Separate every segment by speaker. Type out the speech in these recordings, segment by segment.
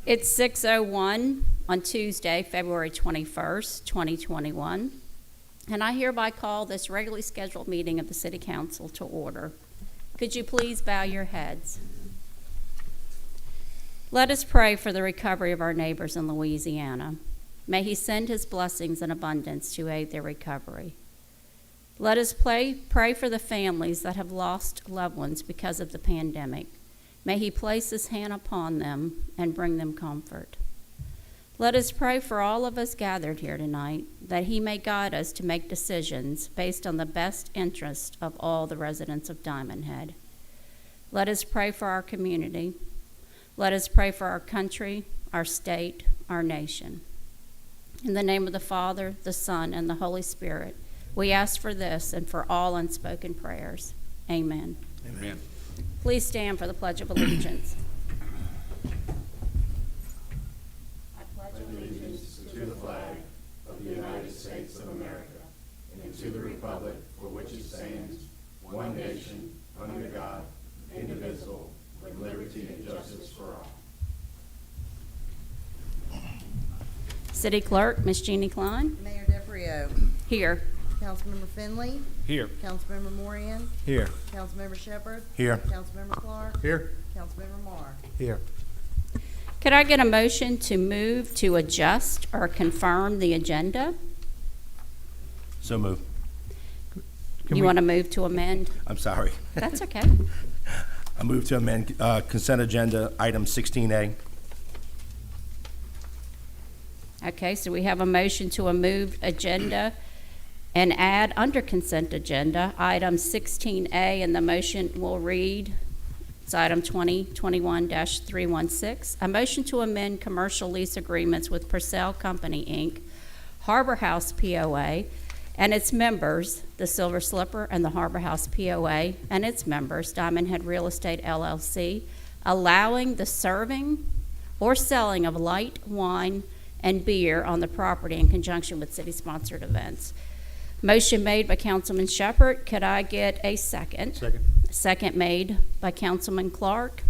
Speaker 1: It's 6:01 on Tuesday, February 21st, 2021, and I hereby call this regularly scheduled meeting of the City Council to order. Could you please bow your heads? Let us pray for the recovery of our neighbors in Louisiana. May He send His blessings in abundance to aid their recovery. Let us pray for the families that have lost loved ones because of the pandemic. May He place His hand upon them and bring them comfort. Let us pray for all of us gathered here tonight, that He may guide us to make decisions based on the best interest of all the residents of Diamondhead. Let us pray for our community. Let us pray for our country, our state, our nation. In the name of the Father, the Son, and the Holy Spirit, we ask for this and for all unspoken prayers. Amen.
Speaker 2: Amen.
Speaker 1: Please stand for the Pledge of Allegiance. I pledge
Speaker 3: allegiance to the flag of the United States of America and to the republic for which it stands, one nation, under God, indivisible, with liberty and justice for all.
Speaker 1: City Clerk, Ms. Jeannie Klein.
Speaker 4: Mayor DeFrio.
Speaker 1: Here.
Speaker 4: Councilmember Finley.
Speaker 2: Here.
Speaker 4: Councilmember Morian.
Speaker 2: Here.
Speaker 4: Councilmember Shepherd.
Speaker 2: Here.
Speaker 4: Councilmember Clark.
Speaker 2: Here.
Speaker 4: Councilmember Marr.
Speaker 2: Here.
Speaker 1: Could I get a motion to move to adjust or confirm the agenda?
Speaker 2: So move.
Speaker 1: You want to move to amend?
Speaker 2: I'm sorry.
Speaker 1: That's okay.
Speaker 2: I move to amend consent agenda item 16A.
Speaker 1: Okay, so we have a motion to move agenda and add under consent agenda item 16A, and the motion will read, it's item 2021-316, a motion to amend commercial lease agreements with Purcell Company, Inc., Harbor House POA, and its members, the Silver Slipper and the Harbor House POA, and its members, Diamondhead Real Estate LLC, allowing the serving or selling of light wine and beer on the property in conjunction with city-sponsored events. Motion made by Councilman Shepherd. Could I get a second?
Speaker 2: Second.
Speaker 1: Second made by Councilman Clark.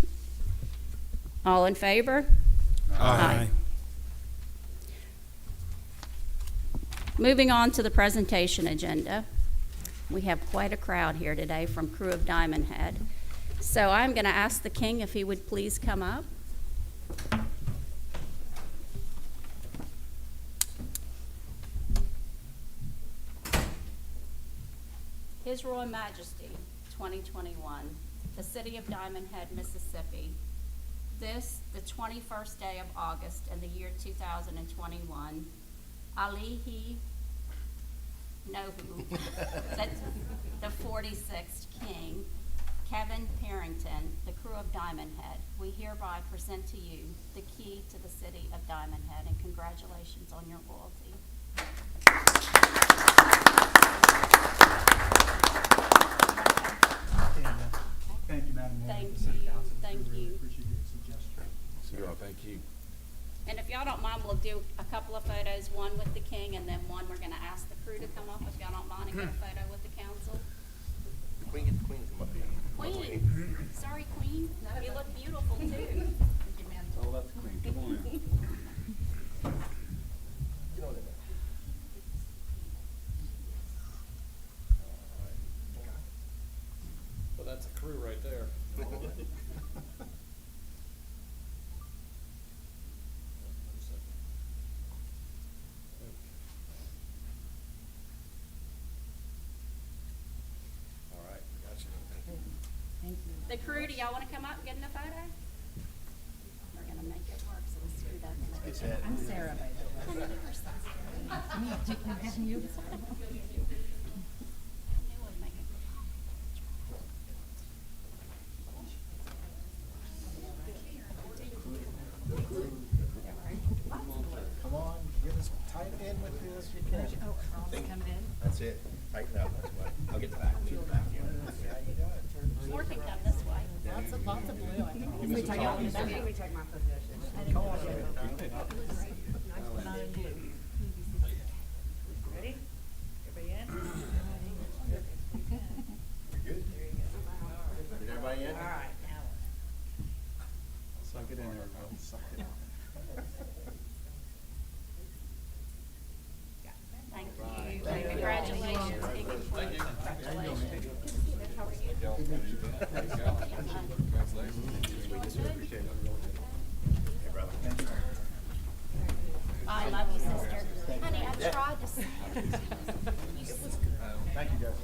Speaker 1: All in favor? Aye. Moving on to the presentation agenda. We have quite a crowd here today from Crew of Diamondhead. So I'm going to ask the King if he would please come up. His Royal Majesty, 2021, the City of Diamondhead, Mississippi. This, the 21st day of August in the year 2021, Alihi Nohu, that's the 46th King, Kevin Parrington, the Crew of Diamondhead, we hereby present to you the key to the City of Diamondhead, and congratulations on your royalty.
Speaker 5: Thank you, Madam Mayor.
Speaker 1: Thank you. Thank you.
Speaker 5: Appreciate your suggestion.
Speaker 2: Thank you.
Speaker 1: And if y'all don't mind, we'll do a couple of photos, one with the King, and then one we're gonna ask the crew to come up, if y'all don't mind, and get a photo with the council.
Speaker 2: Queen, come up here.
Speaker 1: Queen, sorry, Queen, you look beautiful too.
Speaker 5: Oh, that's Queen. Come on in.
Speaker 6: Well, that's a crew right there. All right, gotcha.
Speaker 1: The crew, do y'all wanna come up and get in a photo? We're gonna make it work, so let's do that.
Speaker 4: I'm Sarah, by the way.
Speaker 5: Come on, get us tight in with this. You can.
Speaker 2: That's it. Tighten up. That's what. I'll get the back. Leave the back here.
Speaker 1: Or can come this way.
Speaker 4: Lots of blue, I think.
Speaker 2: Give me some time.
Speaker 4: Come on in.
Speaker 7: Ready? Everybody in?
Speaker 2: Good. Get everybody in?
Speaker 7: All right, now.
Speaker 5: Suck it in there, bro. Suck it out.
Speaker 1: Thank you. Congratulations. Congratulations. I love you, sister. Honey, I tried to say it.
Speaker 5: Thank you, guys.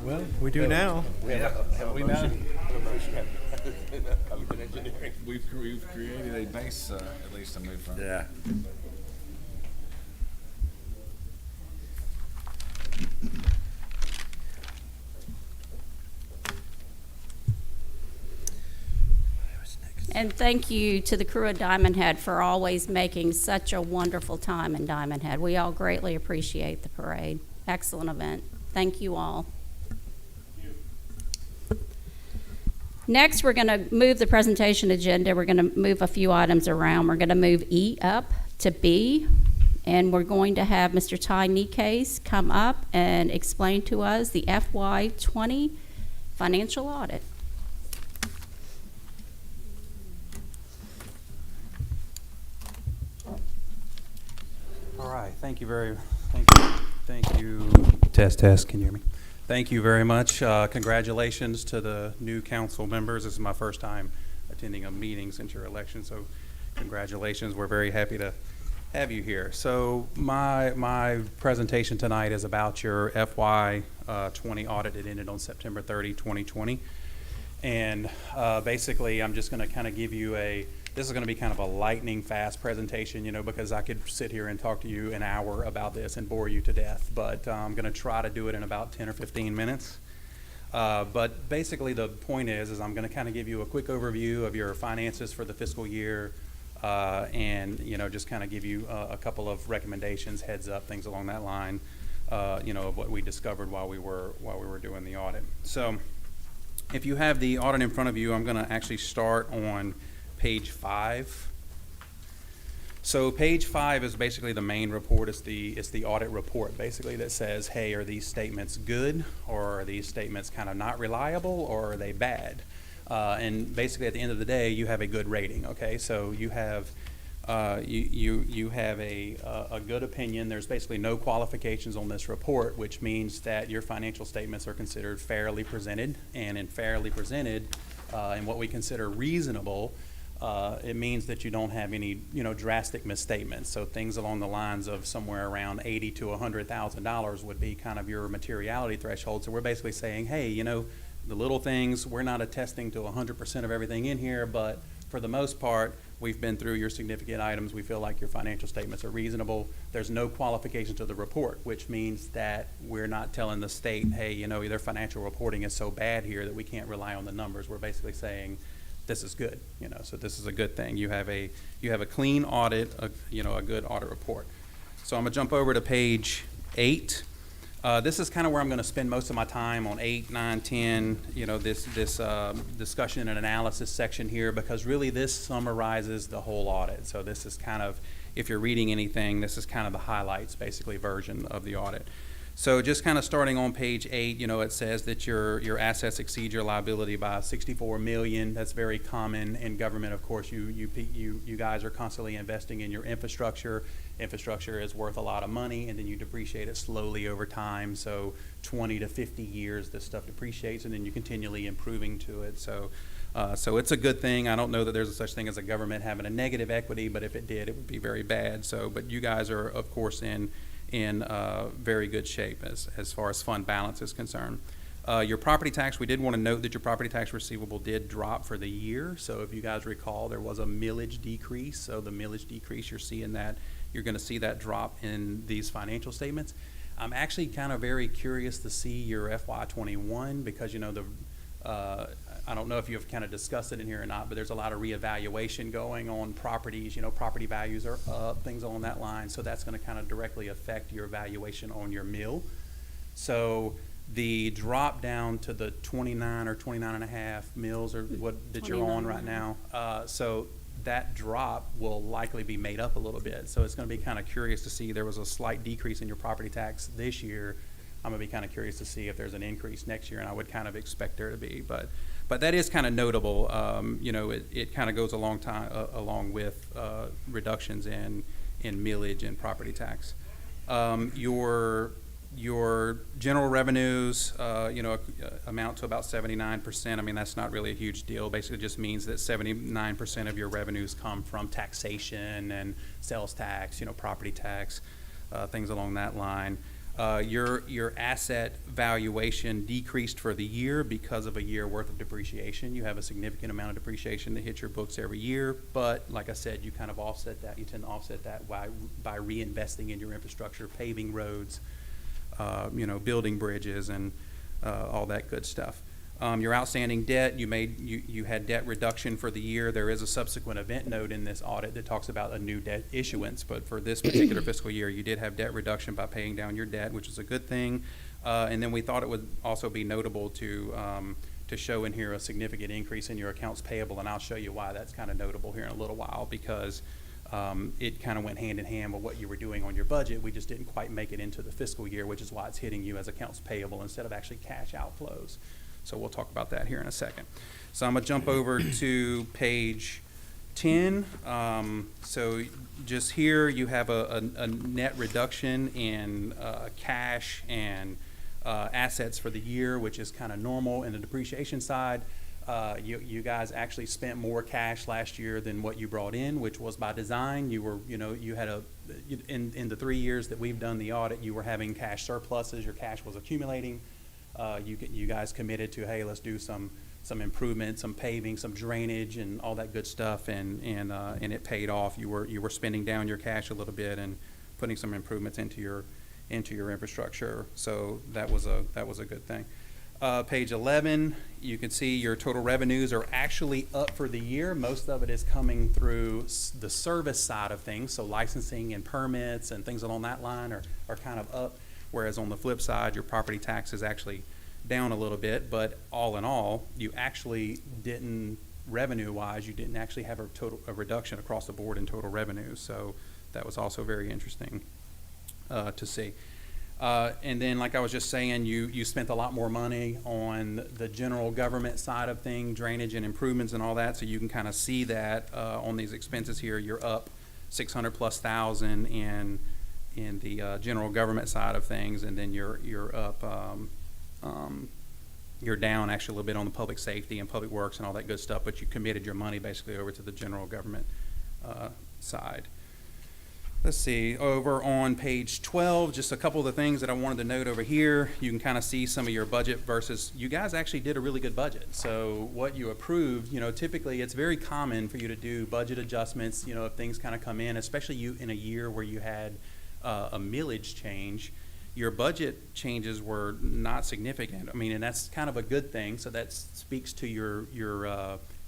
Speaker 8: Well, we do now.
Speaker 2: We have a
Speaker 8: We
Speaker 2: motion.
Speaker 9: We've created a base, at least to move from.
Speaker 2: Yeah.
Speaker 1: And thank you to the crew at Diamondhead for always making such a wonderful time in Diamondhead. We all greatly appreciate the parade. Excellent event. Thank you all. Next, we're going to move the presentation agenda. We're going to move a few items around. We're going to move E up to B, and we're going to have Mr. Ty Nikes come up and explain to us the FY20 financial audit.
Speaker 10: All right, thank you. Test, can you hear me? Thank you very much. Congratulations to the new council members. This is my first time attending a meeting since your election, so congratulations. We're very happy to have you here. So my presentation tonight is about your FY20 audit that ended on September 30, 2020. And basically, I'm just going to kind of give you this is going to be kind of a lightning fast presentation, because I could sit here and talk to you an hour about this and bore you to death. But I'm going to try to do it in about 10 or 15 minutes. But basically, the point is I'm going to kind of give you a quick overview of your finances for the fiscal year, and just kind of give you a couple of recommendations, heads up, things along that line, of what we discovered while we were doing the audit. So, if you have the audit in front of you, I'm going to actually start on page 5. So page 5 is basically the main report. It's the audit report basically that says, hey, are these statements good, or are these statements kind of not reliable, or are they bad? And basically at the end of the day, you have a good rating. Okay, so you have you have a good opinion. There's basically no qualifications on this report, which means that your financial statements are considered fairly presented, and in fairly presented, in what we consider reasonable, it means that you don't have any, drastic misstatements. So things along the lines of somewhere around $80,000 to $100,000 would be kind of your materiality threshold. So we're basically saying, hey, the little things, we're not attesting to 100% of everything in here, but for the most part, we've been through your significant items. We feel like your financial statements are reasonable. There's no qualification to the report, which means that we're not telling the state, hey, their financial reporting is so bad here that we can't rely on the numbers. We're basically saying, this is good, so this is a good thing. You have a clean audit, a good audit report. So I'm gonna jump over to page 8. This is kind of where I'm gonna spend most of my time on 8, 9, 10, this discussion and analysis section here, because really this summarizes the whole audit. So this is kind of, if you're reading anything, this is kind of the highlights, basically, version of the audit. So just kind of starting on page 8, it says that your assets exceed your liability by $64 million. That's very common in government. Of course, you guys are constantly investing in your infrastructure. Infrastructure is worth a lot of money, and then you depreciate it slowly over time. So 20 to 50 years, this stuff depreciates, and then you're continually improving to it. So it's a good thing. I don't know that there's a such thing as a government having a negative equity, but if it did, it would be very bad. So, but you guys are, of course, in very good shape as far as fund balance is concerned. Your property tax, we did want to note that your property tax receivable did drop for the year. So if you guys recall, there was a millage decrease. So the millage decrease, you're going to see that drop in these financial statements. I'm actually kind of very curious to see your FY21, because I don't know if you've kind of discussed it in here or not, but there's a lot of reevaluation going on properties. Property values are up, things along that line. So that's going to kind of directly affect your valuation on your mill. So the drop down to the 29 or 29 and a half mills, or what that you're on right now. So that drop will likely be made up a little bit. So it's going to be kind of curious to see. There was a slight decrease in your property tax this year. I'm going to be kind of curious to see if there's an increase next year, and I would kind of expect there to be. But that is kind of notable. You know, it kind of goes along with reductions in millage and property tax. Your general revenues, you know, amount to about 79%. I mean, that's not really a huge deal. Basically, it just means that 79% of your revenues come from taxation and sales tax, you know, property tax, things along that line. Your asset valuation decreased for the year because of a year worth of depreciation. You have a significant amount of depreciation that hits your books every year, but like I said, you kind of offset that. You tend to offset that by reinvesting in your infrastructure, paving roads, you know, building bridges and all that good stuff. Your outstanding debt, you had debt reduction for the year. There is a subsequent event note in this audit that talks about a new debt issuance, but for this particular fiscal year, you did have debt reduction by paying down your debt, which is a good thing. And then we thought it would also be notable to show in here a significant increase in your accounts payable, and I'll show you why that's kind of notable here in a little while, because it kind of went hand in hand with what you were doing on your budget. We just didn't quite make it into the fiscal year, which is why it's hitting you as accounts payable instead of actually cash outflows. So we'll talk about that here in a second. So I'm going to jump over to page 10. So just here you have a net reduction in cash and assets for the year, which is kind of normal. In the depreciation side, you guys actually spent more cash last year than what you brought in, which was by design. You had in the 3 years that we've done the audit, you were having cash surpluses. Your cash was accumulating. You guys committed to, hey, let's do some improvements, some paving, some drainage, and all that good stuff, and it paid off. You were spending down your cash a little bit and putting some improvements into your infrastructure. So that was a good thing. Page 11, you can see your total revenues are actually up for the year. Most of it is coming through the service side of things, so licensing and permits and things along that line are kind of up. Whereas on the flip side, your property tax is actually down a little bit, but all in all, you actually didn't, revenue-wise, you didn't actually have a reduction across the board in total revenue. So that was also very interesting to see. And then, like I was just saying, you spent a lot more money on the general government side of things, drainage and improvements and all that. So you can kind of see that on these expenses here. You're up $600,000+ in the general government side of things, and then you're up, you're down actually a little bit on the public safety and public works and all that good stuff, but you committed your money basically over to the general government side. Let's see, over on page 12, just a couple of the things that I wanted to note over here. You can kind of see some of your budget versus, you guys actually did a really good budget. So what you approved, typically it's very common for you to do budget adjustments, if things kind of come in, especially you in a year where you had a millage change. Your budget changes were not significant. I mean, and that's kind of a good thing. So that speaks to your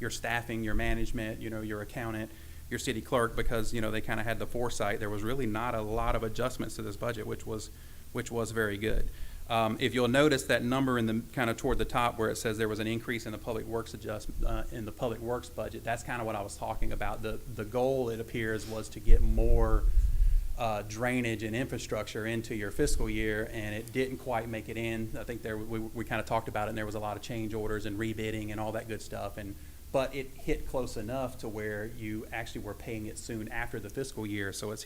Speaker 10: staffing, your management, your accountant, your city clerk, because they kind of had the foresight. There was really not a lot of adjustments to this budget, which was very good. If you'll notice that number in the kind of toward the top where it says there was an increase in the public works in the public works budget, that's kind of what I was talking about. The goal, it appears, was to get more drainage and infrastructure into your fiscal year, and it didn't quite make it in. I think we kind of talked about it, and there was a lot of change orders and rebidding and all that good stuff, but it hit close enough to where you actually were paying it soon after the fiscal year, so it's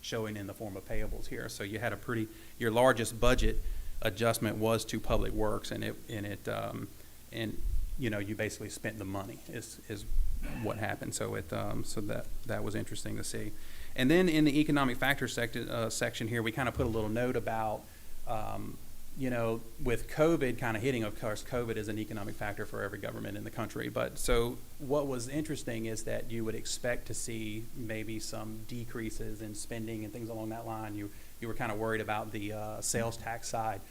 Speaker 10: showing in the form of payables here. So you had your largest budget adjustment was to public works, and you basically spent the money is what happened. So that was interesting to see. And then in the economic factors section here, we kind of put a little note about, with COVID kind of hitting, of course, COVID is an economic factor for every government in the country. But so what was interesting is that you would expect to see maybe some decreases in spending and things along that line. You were kind of worried about the sales tax side.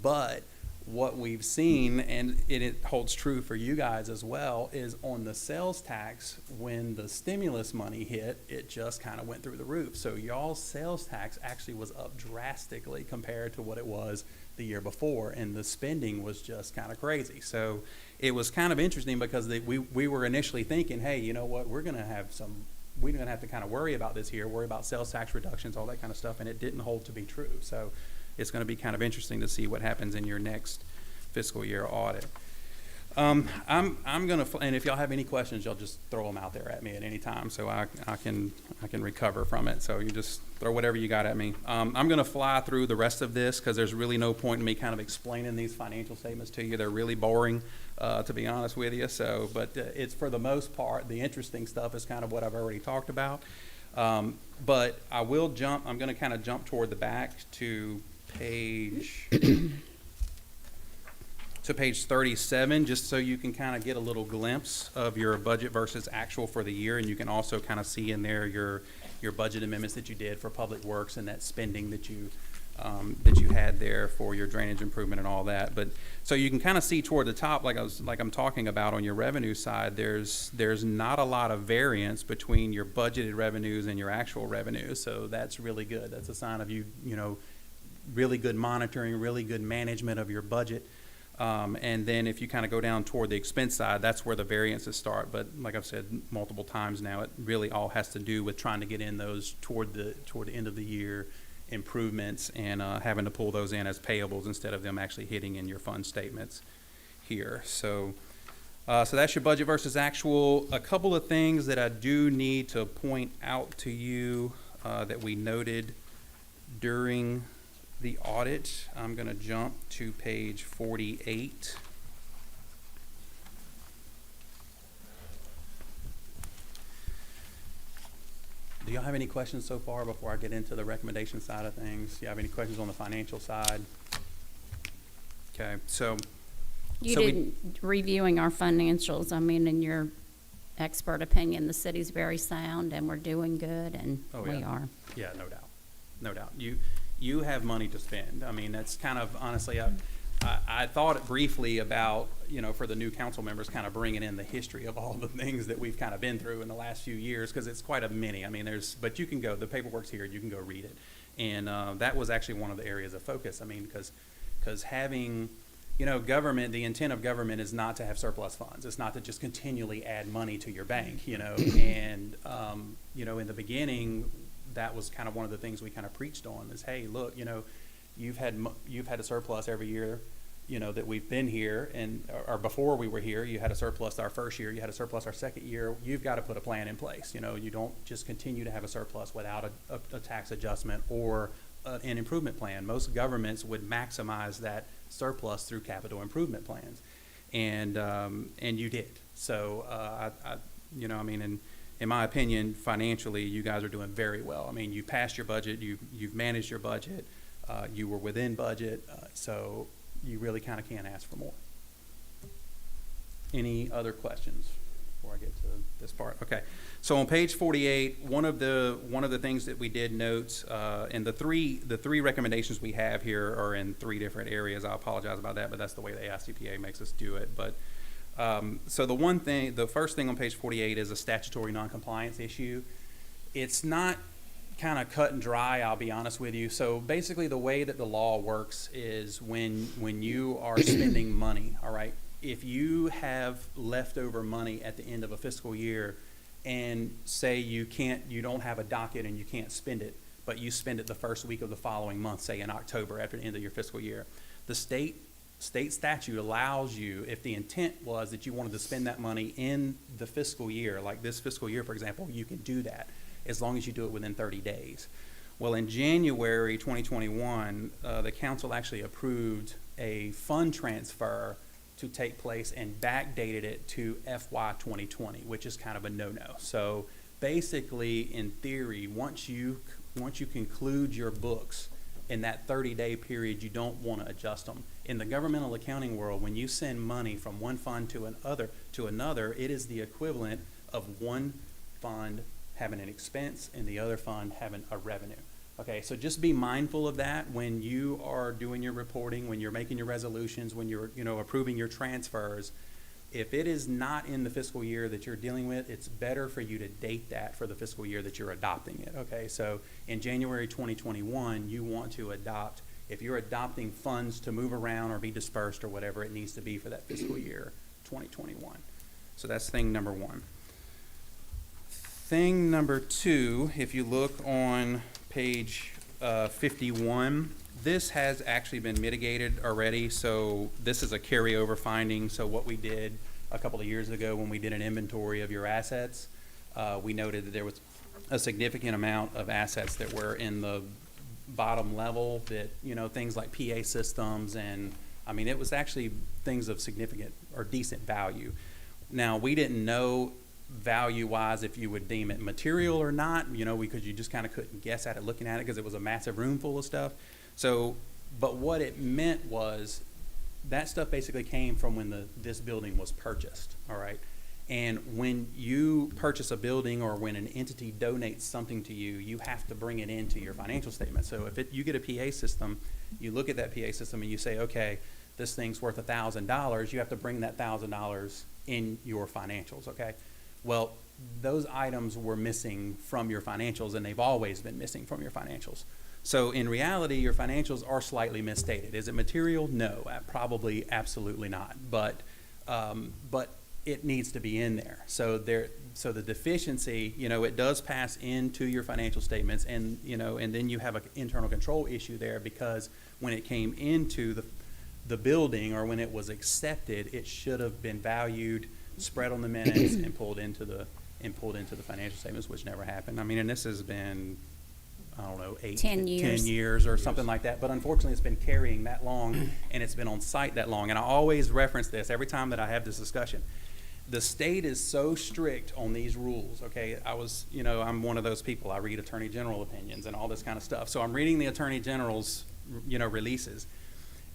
Speaker 10: But what we've seen, and it holds true for you guys as well, is on the sales tax, when the stimulus money hit, it just kind of went through the roof. So y'all's sales tax actually was up drastically compared to what it was the year before, and the spending was just kind of crazy. So it was kind of interesting because we were initially thinking, hey, you know what, we're going to have to kind of worry about this here, worry about sales tax reductions, all that kind of stuff, and it didn't hold to be true. So it's going to be kind of interesting to see what happens in your next fiscal year audit. I'm going to, and if y'all have any questions, y'all just throw them out there at me at any time, so I can recover from it. So you just throw whatever you got at me. I'm going to fly through the rest of this because there's really no point in me kind of explaining these financial statements to you. They're really boring, to be honest with you. So, but it's, for the most part, the interesting stuff is kind of what I've already talked about. But I will jump. I'm going to kind of jump toward the back to page 37, just so you can kind of get a little glimpse of your budget versus actual for the year, and you can also kind of see in there your budget amendments that you did for public works and that spending that you had there for your drainage improvement and all that. But so you can kind of see toward the top, like I'm talking about on your revenue side, there's not a lot of variance between your budgeted revenues and your actual revenues. So that's really good. That's a sign of you know, really good monitoring, really good management of your budget. And then if you kind of go down toward the expense side, that's where the variances start. But like I've said multiple times now, it really all has to do with trying to get in those toward the end of the year improvements and having to pull those in as payables instead of them actually hitting in your fund statements here. So that's your budget versus actual. A couple of things that I do need to point out to you that we noted during the audit. I'm going to jump to page 48. Do y'all have any questions so far before I get into the recommendation side of things? Do you have any questions on the financial side? Okay, so
Speaker 1: You
Speaker 10: so we-
Speaker 1: didn't, reviewing our financials, I mean, in your expert opinion, the city's very sound and we're doing good, and
Speaker 10: Oh,
Speaker 1: we
Speaker 10: yeah.
Speaker 1: are.
Speaker 10: Yeah, no doubt, no doubt. You have money to spend. I mean, that's kind of, honestly, I thought briefly about, you know, for the new council members, kind of bringing in the history of all the things that we've kind of been through in the last few years, because it's quite a many. I mean, but you can go, the paperwork's here, you can go read it. And that was actually one of the areas of focus. I mean, because having, you know, government, the intent of government is not to have surplus funds. It's not to just continually add money to your bank, you know. And, you know, in the beginning, that was kind of one of the things we kind of preached on is, hey, look, you know, you've had a surplus every year, you know, that we've been here, and or before we were here, you had a surplus our first year, you had a surplus our second year. You've got to put a plan in place. You know, you don't just continue to have a surplus without a tax adjustment or an improvement plan. Most governments would maximize that surplus through capital improvement plans, and you did. So you know, I mean, in my opinion, financially, you guys are doing very well. I mean, you passed your budget, you've managed your budget, you were within budget, so you really kind of can't ask for more. Any other questions before I get to this part? Okay, so on page 48, one of the things that we did note, and the three recommendations we have here are in three different areas. I apologize about that, but that's the way the AICPA makes us do it. But so the first thing on page 48 is a statutory noncompliance issue. It's not kind of cut and dry, I'll be honest with you. So basically the way that the law works is when you are spending money, all right, if you have leftover money at the end of a fiscal year and say you don't have a docket and you can't spend it, but you spend it the first week of the following month, say in October after the end of your fiscal year, the state statute allows you, if the intent was that you wanted to spend that money in the fiscal year, like this fiscal year, for example, you can do that as long as you do it within 30 days. Well, in January 2021, the council actually approved a fund transfer to take place and backdated it to FY 2020, which is kind of a no-no. So basically, in theory, once you conclude your books in that 30-day period, you don't want to adjust them. In the governmental accounting world, when you send money from one fund to another, it is the equivalent of one fund having an expense and the other fund having a revenue. Okay, so just be mindful of that when you are doing your reporting, when you're making your resolutions, when you're, approving your transfers. If it is not in the fiscal year that you're dealing with, it's better for you to date that for the fiscal year that you're adopting it, okay? So in January 2021, you want to adopt, if you're adopting funds to move around or be dispersed or whatever it needs to be for that fiscal year 2021. So that's thing number one. Thing number two, if you look on page 51, this has actually been mitigated already. So this is a carryover finding. So what we did a couple of years ago when we did an inventory of your assets, we noted that there was a significant amount of assets that were in the bottom level that, things like PA systems, and I mean, it was actually things of significant or decent value. Now, we didn't know value-wise if you would deem it material or not, because you just kind of couldn't guess at it looking at it because it was a massive room full of stuff. So, but what it meant was that stuff basically came from when this building was purchased, all right? And when you purchase a building or when an entity donates something to you, you have to bring it into your financial statement. So if you get a PA system, you look at that PA system and you say, okay, this thing's worth $1,000, you have to bring that $1,000 in your financials, okay? Well, those items were missing from your financials, and they've always been missing from your financials. So in reality, your financials are slightly misstated. Is it material? No, probably absolutely not. But it needs to be in there. So the deficiency, it does pass into your financial statements, and and then you have an internal control issue there because when it came into the building or when it was accepted, it should have been valued, spread on the minutes, and pulled into the financial statements, which never happened. I mean, and this has been, I don't know, 10 years or something like that. But unfortunately, it's been carrying that long, and it's been on site that long. And I always reference this every time that I have this discussion. The state is so strict on these rules, okay? I'm one of those people. I read Attorney General opinions and all this kind of stuff. So I'm reading the Attorney General's, releases.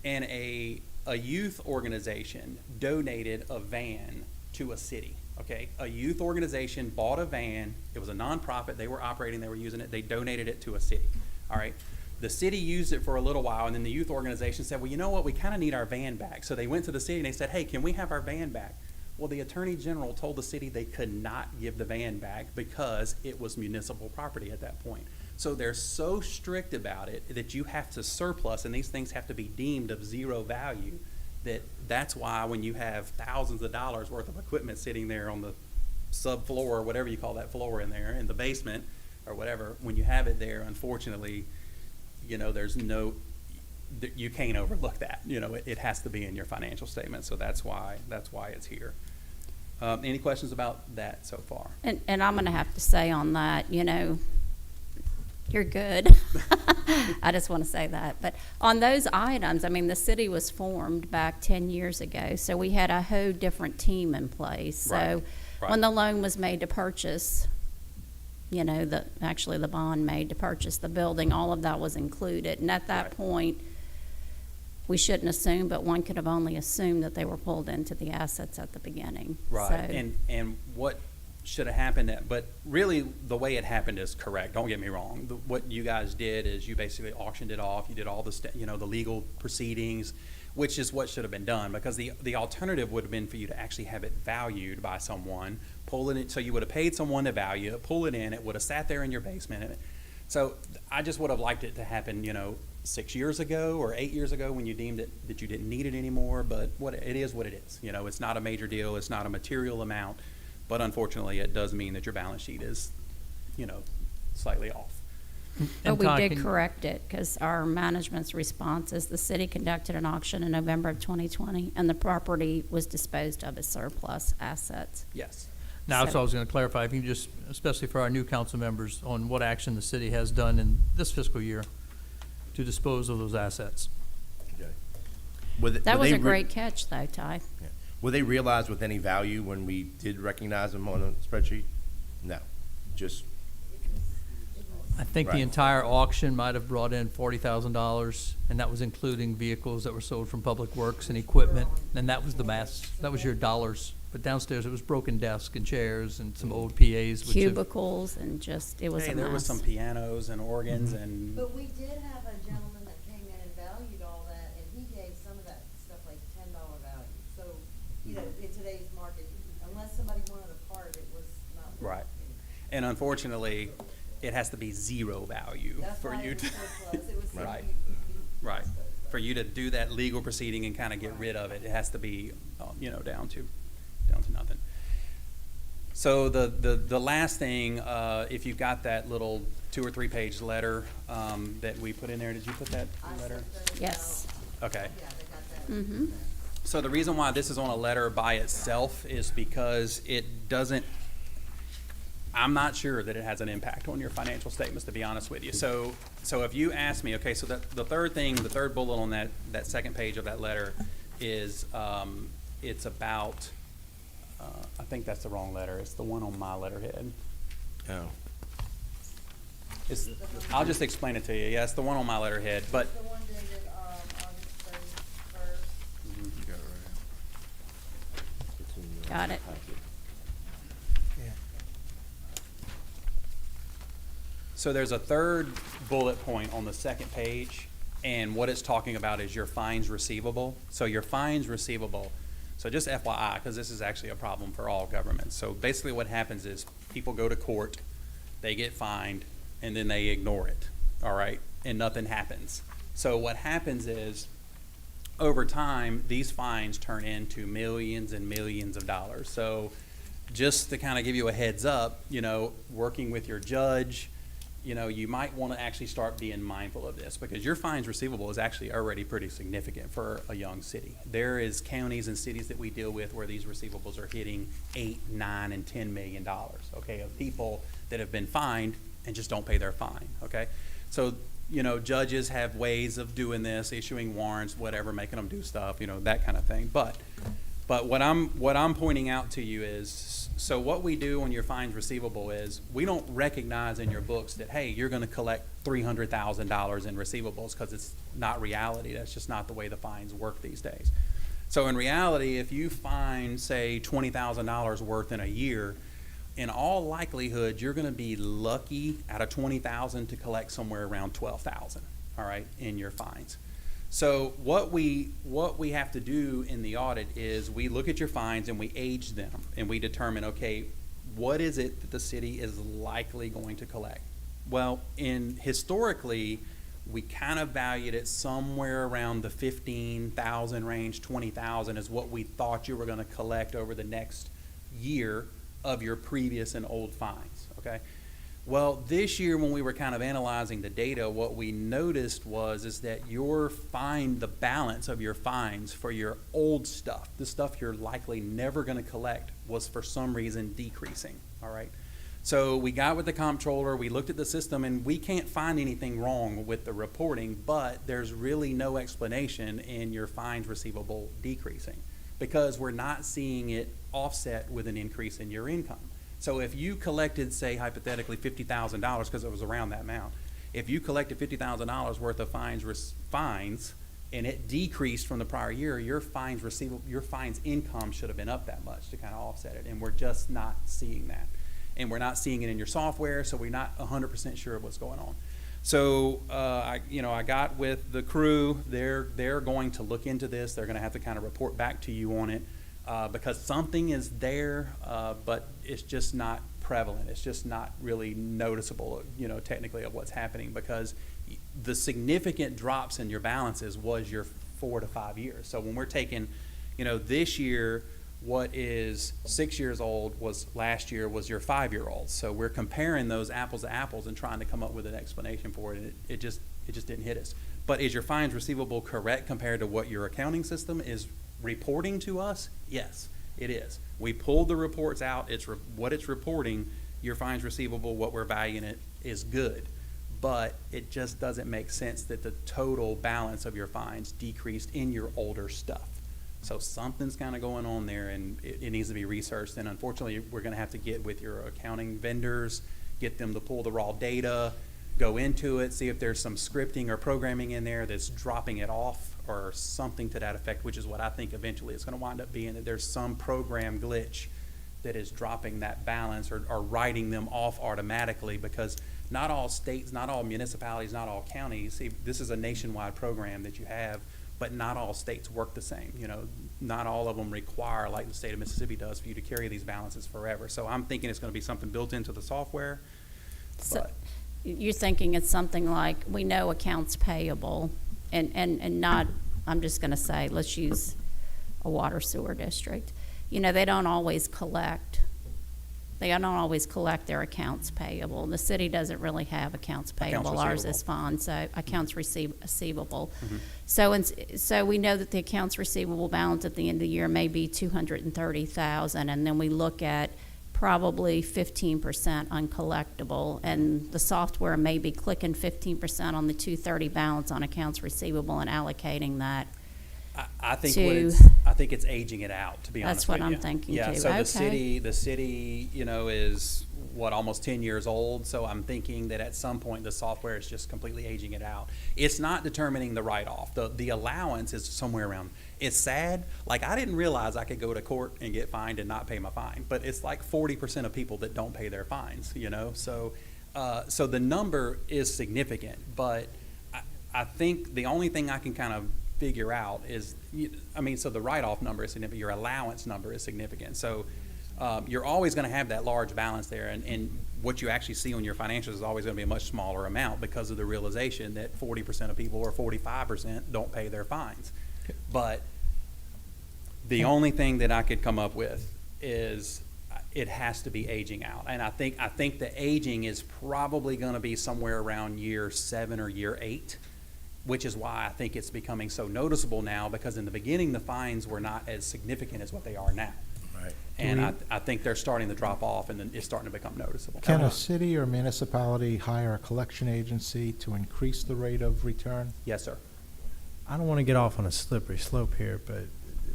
Speaker 10: And a youth organization donated a van to a city, okay? A youth organization bought a van. It was a nonprofit. They were operating. They were using it. They donated it to a city, all right? The city used it for a little while, and then the youth organization said, well, you know what? We kind of need our van back. So they went to the city, and they said, hey, can we have our van back? Well, the Attorney General told the city they could not give the van back because it was municipal property at that point. So they're so strict about it that you have to surplus, and these things have to be deemed of zero value. That's why when you have thousands of dollars worth of equipment sitting there on the subfloor or whatever you call that floor in there, in the basement or whatever, when you have it there, unfortunately, you can't overlook that. It has to be in your financial statement. So that's why it's here. Any questions about that so far?
Speaker 1: And I'm going to have to say on that, you're good. I just want to say that. But on those items, I mean, the city was formed back 10 years ago, so we had a whole different team in place. So
Speaker 10: Right.
Speaker 1: when the loan was made to purchase, the bond made to purchase the building, all of that was included. And at that
Speaker 10: Right.
Speaker 1: point, we shouldn't assume, but one could have only assumed that they were pulled into the assets at the beginning.
Speaker 10: Right.
Speaker 1: So,
Speaker 10: And what should have happened, but really the way it happened is correct. Don't get me wrong. What you guys did is you basically auctioned it off. You did all the the legal proceedings, which is what should have been done, because the alternative would have been for you to actually have it valued by someone, pull it in. So you would have paid someone to value it, pull it in. It would have sat there in your basement. So I just would have liked it to happen, 6 years ago or 8 years ago when you deemed it that you didn't need it anymore. But it is what it is. It's not a major deal. It's not a material amount. But unfortunately, it does mean that your balance sheet is, slightly off.
Speaker 1: but we
Speaker 3: Todd,
Speaker 1: did
Speaker 3: can-
Speaker 1: correct it because our management's response is the city conducted an auction in November of 2020, and the property was disposed of as surplus assets.
Speaker 10: Yes.
Speaker 3: Now, that's
Speaker 1: So-
Speaker 3: what I was going to clarify. If you just, especially for our new council members, on what action the city has done in this fiscal year to dispose of those assets.
Speaker 1: That was a great catch, though, Ty.
Speaker 2: Were they realized with any value when we did recognize them on a spreadsheet? No, just,
Speaker 3: I think the
Speaker 2: Right.
Speaker 3: entire auction might have brought in $40,000, and that was including vehicles that were sold from Public Works and equipment, and that was the mass, that was your dollars
Speaker 11: But downstairs, it was broken desks and chairs and some old PAs. Which have-
Speaker 1: Cubicles and just, it was
Speaker 10: Hey,
Speaker 1: a
Speaker 10: there was
Speaker 1: mess.
Speaker 10: some pianos and organs
Speaker 11: Mm-hmm.
Speaker 10: and,
Speaker 12: But we did have a gentleman that came in and valued all that, and he gave some of that stuff like $10 value. So, you know, in today's market, unless somebody wanted a part, it was not worth
Speaker 10: Right.
Speaker 12: it.
Speaker 10: and unfortunately, it has to be zero value
Speaker 12: That's
Speaker 10: for
Speaker 12: why
Speaker 10: you
Speaker 12: it
Speaker 10: to.
Speaker 12: was surplus. It was something
Speaker 10: Right.
Speaker 12: you
Speaker 10: Right.
Speaker 12: dispose of.
Speaker 10: For you to do that legal proceeding and kind of get rid of it, it has to be, down to nothing. So the last thing, if you've got that little 2 or 3 page letter, that we put in there, did you put that
Speaker 12: I
Speaker 10: letter?
Speaker 12: sent those
Speaker 1: Yes.
Speaker 12: out.
Speaker 10: Okay.
Speaker 12: Yeah, they got that.
Speaker 1: Mm-hmm.
Speaker 10: So the reason why this is on a letter by itself is because it doesn't, I'm not sure that it has an impact on your financial statements, to be honest with you. So if you ask me, okay, so the third bullet on that second page of that letter is, it's about, I think that's the wrong letter. It's the one on my letterhead.
Speaker 2: Oh.
Speaker 10: I'll just explain it to you. Yeah, it's the one on my letterhead, but.
Speaker 12: The one dated, August 31st.
Speaker 9: You got it right
Speaker 1: Got it.
Speaker 10: So there's a third bullet point on the second page, and what it's talking about is your fines receivable. So your fines receivable, so just FYI, because this is actually a problem for all governments. So basically what happens is people go to court, they get fined, and then they ignore it, all right? And nothing happens. So what happens is, over time, these fines turn into millions and millions of dollars. So just to kind of give you a heads up, working with your judge, you might want to actually start being mindful of this, because your fines receivable is actually already pretty significant for a young city. There is counties and cities that we deal with where these receivables are hitting $8, $9, and $10 million, okay, of people that have been fined and just don't pay their fine, okay? So, judges have ways of doing this, issuing warrants, whatever, making them do stuff, that kind of thing. But what I'm pointing out to you is, so what we do on your fines receivable is, we don't recognize in your books that, hey, you're gonna collect $300,000 in receivables, because it's not reality. That's just not the way the fines work these days. So in reality, if you find, say, $20,000 worth in a year, in all likelihood, you're gonna be lucky out of $20,000 to collect somewhere around $12,000, all right, in your fines. So what we have to do in the audit is we look at your fines and we age them, and we determine, okay, what is it that the city is likely going to collect? Well, historically, we kind of valued it somewhere around the 15,000 range. 20,000 is what we thought you were going to collect over the next year of your previous and old fines, okay? Well, this year when we were kind of analyzing the data, what we noticed is that the balance of your fines for your old stuff, the stuff you're likely never going to collect, was for some reason decreasing, all right? So we got with the comptroller, we looked at the system, and we can't find anything wrong with the reporting, but there's really no explanation in your fines receivable decreasing, because we're not seeing it offset with an increase in your income. So if you collected, say, hypothetically, $50,000, because it was around that amount, if you collected $50,000 worth of fines and it decreased from the prior year, your fines income should have been up that much to kind of offset it, and we're just not seeing that. And we're not seeing it in your software, so we're not 100% sure of what's going on. So I got with the crew. They're going to look into this. They're going to have to kind of report back to you on it. Because something is there, but it's just not prevalent. It's just not really noticeable, technically, of what's happening, because the significant drops in your balances was your 4 to 5 years. So when we're taking, this year, what is 6 years old was last year was your 5-year-old. So we're comparing those apples to apples and trying to come up with an explanation for it. And it just didn't hit us. But is your fines receivable correct compared to what your accounting system is reporting to us? Yes, it is. We pulled the reports out. What it's reporting, your fines receivable, what we're valuing it, is good. But it just doesn't make sense that the total balance of your fines decreased in your older stuff. So something's kind of going on there, and it needs to be researched. And unfortunately, we're going to have to get with your accounting vendors, get them to pull the raw data, go into it, see if there's some scripting or programming in there that's dropping it off or something to that effect, which is what I think eventually it's gonna wind up being, that there's some program glitch that is dropping that balance or writing them off automatically, because not all states, not all municipalities, not all counties, see, this is a nationwide program that you have, but not all states work the same. You know, not all of them require, like the state of Mississippi does, for you to carry these balances forever. So I'm thinking it's gonna be something built into the software,
Speaker 1: So
Speaker 10: but
Speaker 1: you're thinking it's something like, we know accounts payable, and not, I'm just gonna say, let's use a water sewer district. You know, they don't always collect their accounts payable. The city doesn't really have accounts payable. Ours is
Speaker 10: receivable.
Speaker 1: fine, so accounts receivable.
Speaker 10: Mhm.
Speaker 1: So we know that the accounts receivable balance at the end of the year may be 230,000, and then we look at probably 15% uncollectible, and the software may be clicking 15% on the 230 balance on accounts receivable and allocating that.
Speaker 10: I think
Speaker 1: to-
Speaker 10: I think it's aging it out, to be honest
Speaker 1: That's what
Speaker 10: with
Speaker 1: I'm
Speaker 10: you.
Speaker 1: thinking,
Speaker 10: Yeah,
Speaker 1: too.
Speaker 10: so
Speaker 1: Okay.
Speaker 10: the city, you know, is what, almost 10 years old, so I'm thinking that at some point the software is just completely aging it out. It's not determining the write-off. The allowance is somewhere around, it's sad, like I didn't realize I could go to court and get fined and not pay my fine, but it's like 40% of people that don't pay their fines, you know? So the number is significant, but I think the only thing I can kind of figure out is, so the write-off number is significant, your allowance number is significant. So you're always gonna have that large balance there, and what you actually see on your financials is always gonna be a much smaller amount because of the realization that 40% of people or 45% don't pay their fines. But the only thing that I could come up with is it has to be aging out. And I think the aging is probably gonna be somewhere around year 7 or year 8. Which is why I think it's becoming so noticeable now, because in the beginning, the fines were not as significant as what they are now.
Speaker 2: Right.
Speaker 10: And I think they're starting to drop off, and then it's starting to become noticeable.
Speaker 5: Can a city or municipality hire a collection agency to increase the rate of return?
Speaker 10: Yes, sir.
Speaker 8: I don't want to get off on a slippery slope here, but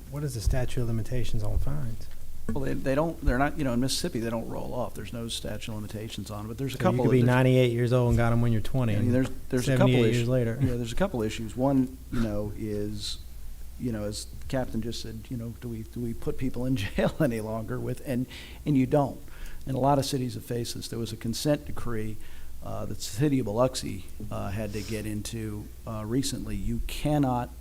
Speaker 8: what is the statute of limitations on fines?
Speaker 13: Well, they're not, in Mississippi, they don't roll off. There's no statute of limitations on it, but there's a
Speaker 8: So
Speaker 13: couple.
Speaker 8: you could be
Speaker 13: there's-
Speaker 8: 98 years old and got them when you're 20.
Speaker 13: I mean,
Speaker 8: and
Speaker 13: there's a couple
Speaker 8: 78
Speaker 13: issues.
Speaker 8: years later.
Speaker 13: Yeah, there's a couple issues. One, is, as the captain just said, do we put people in jail any longer and you don't. And a lot of cities have faced this. There was a consent decree that the city of Biloxi had to get into recently. You cannot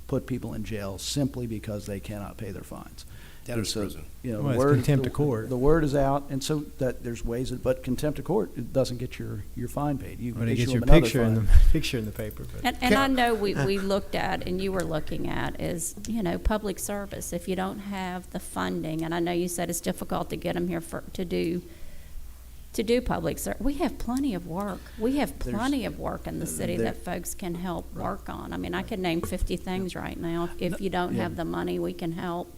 Speaker 13: put people in jail simply because they cannot pay their fines.
Speaker 2: Debtor's
Speaker 13: And
Speaker 2: prison.
Speaker 13: the
Speaker 8: Well, it's
Speaker 13: word-
Speaker 8: contempt of court.
Speaker 13: The word is out, and so that there's ways, but contempt of court, it doesn't get your fine paid. You
Speaker 8: But it
Speaker 13: issue
Speaker 8: gets your
Speaker 13: them another
Speaker 8: picture in the
Speaker 13: fine.
Speaker 8: picture in the paper. But
Speaker 1: And I know we looked at, and you were looking at, is, public service. If you don't have the funding, and I know you said it's difficult to get them here to do public service. We have plenty of work. We have
Speaker 13: There's-
Speaker 1: plenty of work in the city
Speaker 13: there-
Speaker 1: that folks can help work on. I mean, I could name 50 things right now. If you don't
Speaker 13: Yeah.
Speaker 1: have the money, we can help.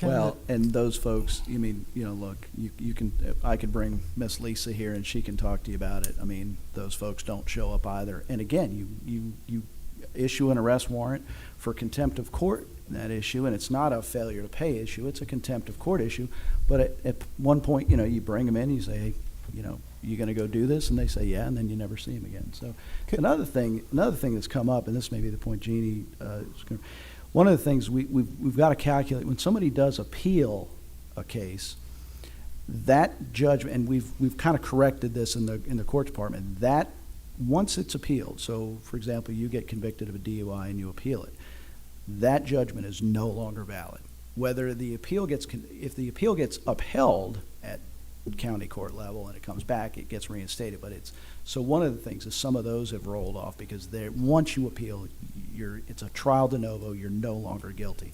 Speaker 13: Well, and those folks, look, you can, I could bring Miss Lisa here and she can talk to you about it. I mean, those folks don't show up either. And again, you issue an arrest warrant for contempt of court, that issue, and it's not a failure to pay issue, it's a contempt of court issue. But at one point, you bring them in, you say, hey, you gonna go do this? And they say, yeah, and then you never see them again. So another thing that's come up, and this may be the point Jeannie is going. One of the things we've got to calculate, when somebody does appeal a case, that judgment, and we've kind of corrected this in the court department, that once it's appealed, so for example, you get convicted of a DUI and you appeal it, that judgment is no longer valid. Whether the appeal if the appeal gets upheld at county court level and it comes back, it gets reinstated. But so one of the things is some of those have rolled off because once you appeal, it's a trial de novo. You're no longer guilty.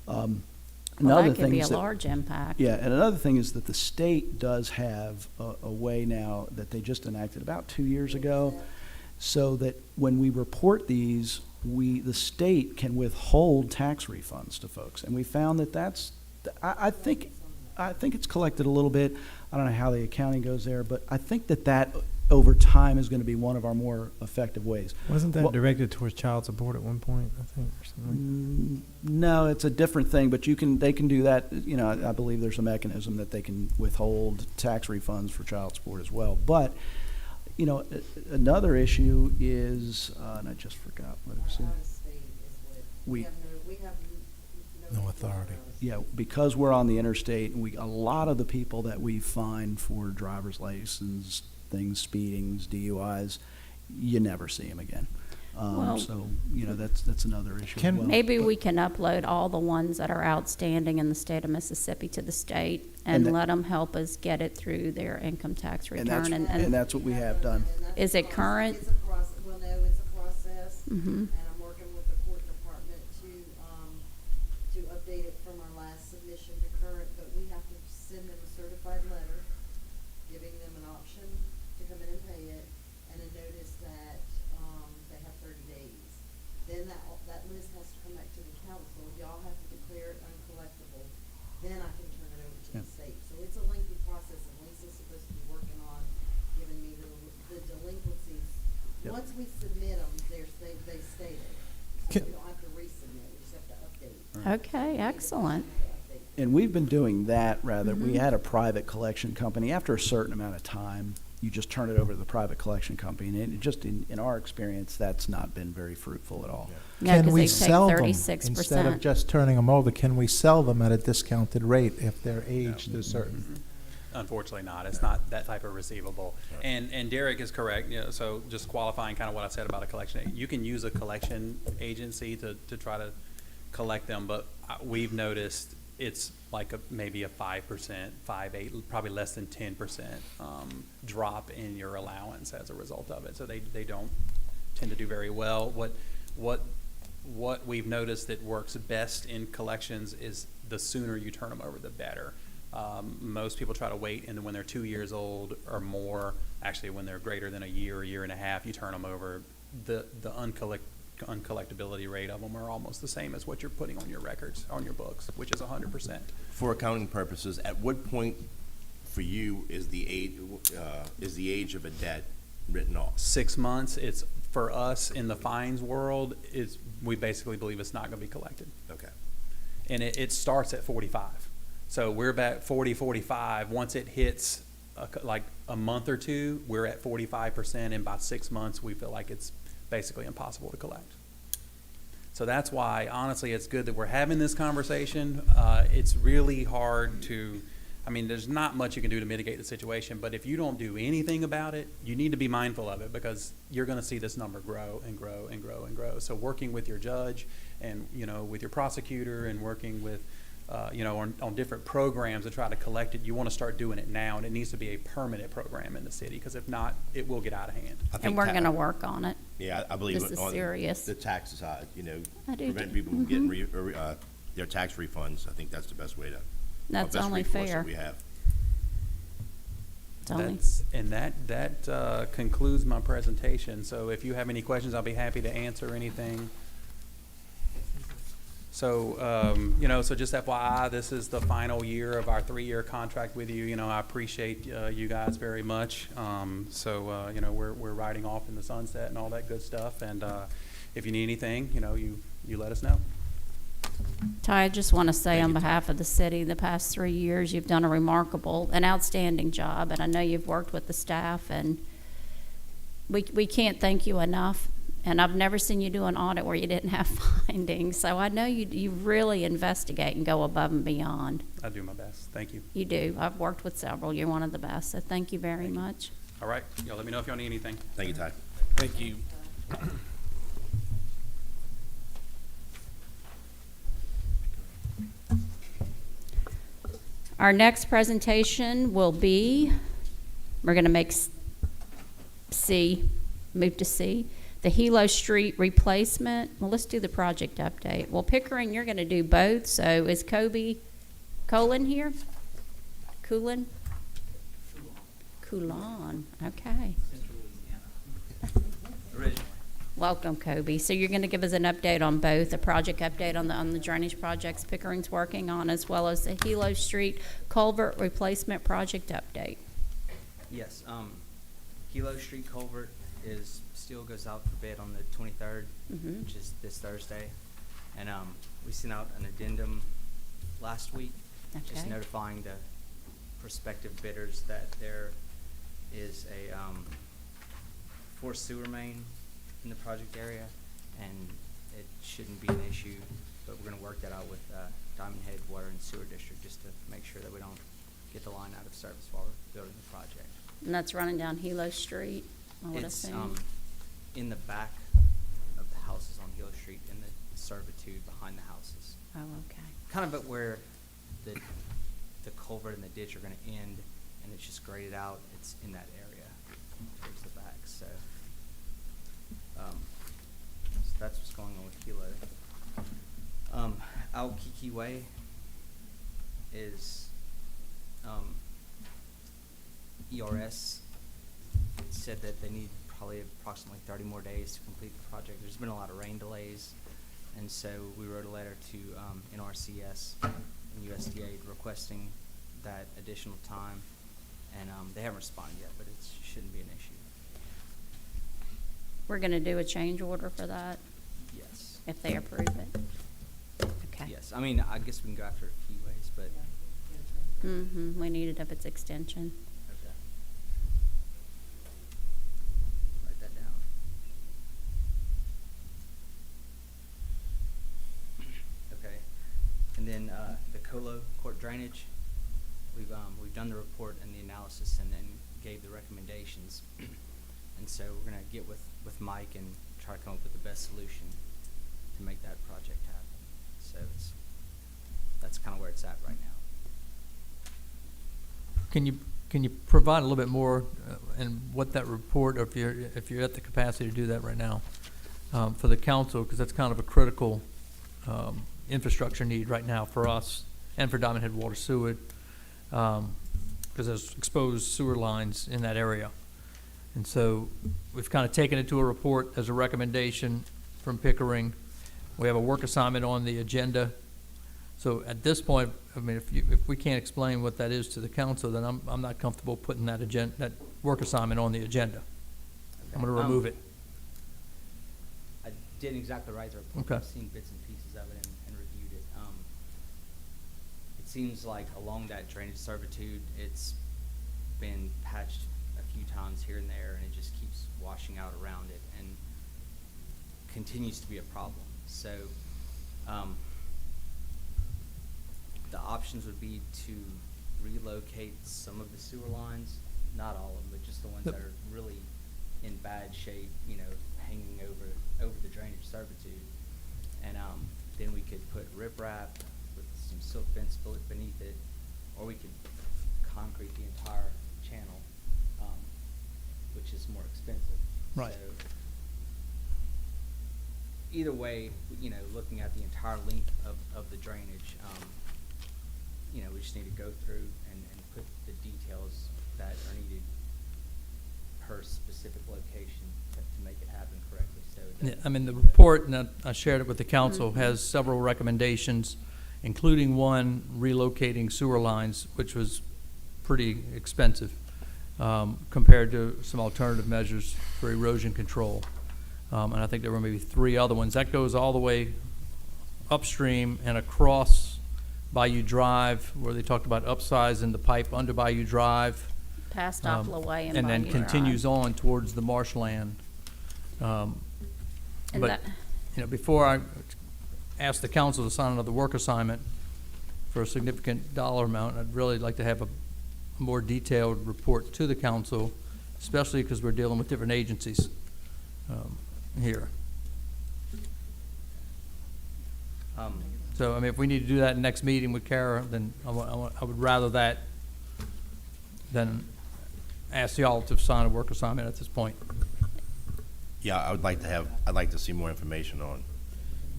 Speaker 1: Well,
Speaker 13: Another
Speaker 1: that could
Speaker 13: thing
Speaker 1: be a
Speaker 13: is that-
Speaker 1: large impact.
Speaker 13: Yeah, and another thing is that the state does have a way now that they just enacted about 2 years ago, so that when we report these, the state can withhold tax refunds to folks, and we found that I think it's collected a little bit. I don't know how the accounting goes there, but I think that over time is going to be one of our more effective ways.
Speaker 8: wasn't that
Speaker 13: Well-
Speaker 8: directed towards child support at one point? I think or something.
Speaker 13: No, it's a different thing, but they can do that. I believe there's a mechanism that they can withhold tax refunds for child support as well. But you know, another issue is, and I just forgot what it was.
Speaker 12: Out of state is what,
Speaker 13: We-
Speaker 12: we have
Speaker 5: No authority.
Speaker 13: Yeah, because we're on the interstate, and a lot of the people that we find for driver's license things, speedings, DUIs, you never see them again.
Speaker 1: Well-
Speaker 13: So, you know, that's another issue as
Speaker 5: Can-
Speaker 13: well.
Speaker 1: Maybe we can upload all the ones that are outstanding in the state of Mississippi to the state
Speaker 13: And
Speaker 1: and
Speaker 13: that-
Speaker 1: let them help us get it through their income tax
Speaker 13: And that's,
Speaker 1: return.
Speaker 13: and that's what we have done.
Speaker 1: Is it current?
Speaker 12: It's a process, well, no, it's a process.
Speaker 1: Mhm.
Speaker 12: And I'm working with the court department to update it from our last submission to current, but we have to send them a certified letter, giving them an option to come in and pay it, and a notice that, they have 30 days. Then that list has to come back to the council, y'all have to declare it uncollectible, then I can turn it over to
Speaker 13: Yeah.
Speaker 12: the state. So it's a lengthy process, and Lisa's supposed to be working on giving me the delinquencies.
Speaker 13: Yep.
Speaker 12: Once we submit them, they stay there. So
Speaker 5: Can-
Speaker 12: we don't have to resubmit, we just have to update.
Speaker 1: Okay, excellent.
Speaker 13: And we've been doing that, rather,
Speaker 1: Mm-hmm.
Speaker 13: we had a private collection company. After a certain amount of time, you just turn it over to the private collection company. And it just, in our experience, that's not been very fruitful at all.
Speaker 1: Yeah,
Speaker 5: Can
Speaker 1: 'cause
Speaker 5: we
Speaker 1: they
Speaker 5: sell
Speaker 1: take
Speaker 5: them
Speaker 1: 36%.
Speaker 5: instead of just turning them over? Can we sell them at a discounted rate if they're aged a certain?
Speaker 10: Unfortunately not. It's not that type of receivable. And Derek is correct, you know, so just qualifying kind of what I said about a collection. You can use a collection agency to try to collect them, but we've noticed it's like maybe a 5%, 5, 8, probably less than 10% drop in your allowance as a result of it. So they don't tend to do very well. What we've noticed that works best in collections is the sooner you turn them over, the better. Most people try to wait, and when they're 2 years old or more, actually when they're greater than a year and a half, you turn them over. The uncollectability rate of them are almost the same as what you're putting on your records, on your books, which is 100%.
Speaker 2: For accounting purposes, at what point for you is the age of a debt written off?
Speaker 10: 6 months, it's, for us in the fines world, we basically believe it's not gonna be collected.
Speaker 2: Okay.
Speaker 10: And it starts at 45. So we're about 40, 45. Once it hits like a month or two, we're at 45%, and by 6 months, we feel like it's basically impossible to collect. So that's why, honestly, it's good that we're having this conversation. It's really hard to, I mean, there's not much you can do to mitigate the situation, but if you don't do anything about it, you need to be mindful of it, because you're gonna see this number grow and grow and grow and grow. So working with your judge and, you know, with your prosecutor and working with, you know, on different programs to try to collect it, you wanna start doing it now, and it needs to be a permanent program in the city, because if not, it will get out of hand.
Speaker 2: I think
Speaker 1: And we're gonna work on it.
Speaker 2: Yeah, I believe
Speaker 1: This is
Speaker 2: on
Speaker 1: serious.
Speaker 2: the tax side, you know,
Speaker 1: I do
Speaker 2: prevent
Speaker 1: too.
Speaker 2: people from getting their tax refunds. I think that's the best way to.
Speaker 1: That's
Speaker 2: best
Speaker 1: only
Speaker 2: recourse that
Speaker 1: fair.
Speaker 2: we have.
Speaker 1: It's only,
Speaker 10: And that concludes my presentation. So if you have any questions, I'll be happy to answer anything. So, you know, so just FYI, this is the final year of our 3-year contract with you. You know, I appreciate you guys very much. So, you know, we're riding off in the sunset and all that good stuff. And if you need anything, you know, you let us know.
Speaker 1: Ty, I just want to say
Speaker 2: Thank
Speaker 1: on
Speaker 2: you, Ty.
Speaker 1: behalf of the city, the past 3 years, you've done a remarkable and outstanding job, and I know you've worked with the staff, and we can't thank you enough. And I've never seen you do an audit where you didn't have findings, so I know you really investigate and go above and beyond.
Speaker 10: I do my best. Thank you.
Speaker 1: You do. I've worked with several. You're one of the best, so thank you very much.
Speaker 10: All right. Y'all let me know if y'all need anything.
Speaker 2: Thank you, Ty.
Speaker 9: Thank you.
Speaker 1: Our next presentation will be, we're going to make move to C, the Hilo Street replacement. Well, let's do the project update. Well, Pickering, you're going to do both, so is Colin here? Coulon, okay. Welcome, Kobe. So you're going to give us an update on both, a project update on the drainage projects Pickering's working on, as well as the Hilo Street Culvert replacement project update.
Speaker 14: Yes, Hilo Street Culvert still goes out for bid on the 23rd,
Speaker 1: Mhm.
Speaker 14: which is this Thursday. And we sent out an addendum last week, just
Speaker 1: Okay.
Speaker 14: notifying the prospective bidders that there is a forced sewer main in the project area, and it shouldn't be an issue, but we're gonna work that out with Diamondhead Water and Sewer District, just to make sure that we don't get the line out of service while we're building the project.
Speaker 1: And that's running down Hilo Street, I would
Speaker 14: It's
Speaker 1: assume.
Speaker 14: in the back of the houses on Hilo Street, in the servitude behind the houses.
Speaker 1: Oh, okay.
Speaker 14: Kind of at where the culvert and the ditch are gonna end, and it's just graded out, it's in that area towards the back, so. So that's what's going on with Hilo. Aokiki Way is, ERS said that they need probably approximately 30 more days to complete the project. There's been a lot of rain delays, and so we wrote a letter to NRCS and USDA requesting that additional time, and they haven't responded yet, but it shouldn't be an issue.
Speaker 1: We're gonna do a change order for that,
Speaker 14: Yes.
Speaker 1: if they approve it? Okay.
Speaker 14: Yes. I mean, I guess we can go after a few ways, but
Speaker 1: Mm-hmm, we need it if it's extension.
Speaker 14: okay. Write that down. Okay. And then the Colo Court drainage, we've done the report and the analysis and then gave the recommendations. And so we're gonna get with Mike and try to come up with the best solution to make that project happen. So that's kind of where it's at right now.
Speaker 11: Can you provide a little bit more and what that report, or if you're at the capacity to do that right now, for the council, because that's kind of a critical infrastructure need right now for us and for Diamondhead Water Sewer, because there's exposed sewer lines in that area. And so we've kind of taken it to a report as a recommendation from Pickering. We have a work assignment on the agenda. So at this point, I mean, if we can't explain what that is to the council, then I'm not comfortable putting that that work assignment on the agenda. I'm going to remove it.
Speaker 14: I didn't exactly write the report.
Speaker 11: Okay.
Speaker 14: I've seen bits and pieces of it and reviewed it. It seems like along that drainage servitude, it's been patched a few times here and there, and it just keeps washing out around it and continues to be a problem. So the options would be to relocate some of the sewer lines, not all of them, but just the ones that are really in bad shape, you know, hanging over the drainage servitude. And then we could put riprap with some silt fence beneath it, or we could concrete the entire channel, which is more expensive.
Speaker 11: Right.
Speaker 14: So either way, you know, looking at the entire length of the drainage, you know, we just need to go through and put the details that are needed per specific location to make it happen correctly. So it
Speaker 11: Yeah,
Speaker 14: doesn't-
Speaker 11: I mean, the report, and I shared it with the council, has several recommendations, including one relocating sewer lines, which was pretty expensive compared to some alternative measures for erosion control. And I think there were maybe 3 other ones. That goes all the way upstream and across Bayou Drive, where they talked about upsizing the pipe under Bayou Drive.
Speaker 1: Past Opla Way and
Speaker 11: And then
Speaker 1: Bayou
Speaker 11: continues
Speaker 1: Drive.
Speaker 11: on towards the marshland.
Speaker 1: And
Speaker 11: But,
Speaker 1: that-
Speaker 11: you know, before I ask the council to sign another work assignment for a significant dollar amount, I'd really like to have a more detailed report to the council, especially because we're dealing with different agencies here. So, I mean, if we need to do that in next meeting with Kara, then I would rather that than ask y'all to sign a work assignment at this point.
Speaker 2: Yeah, I'd like to see more information on.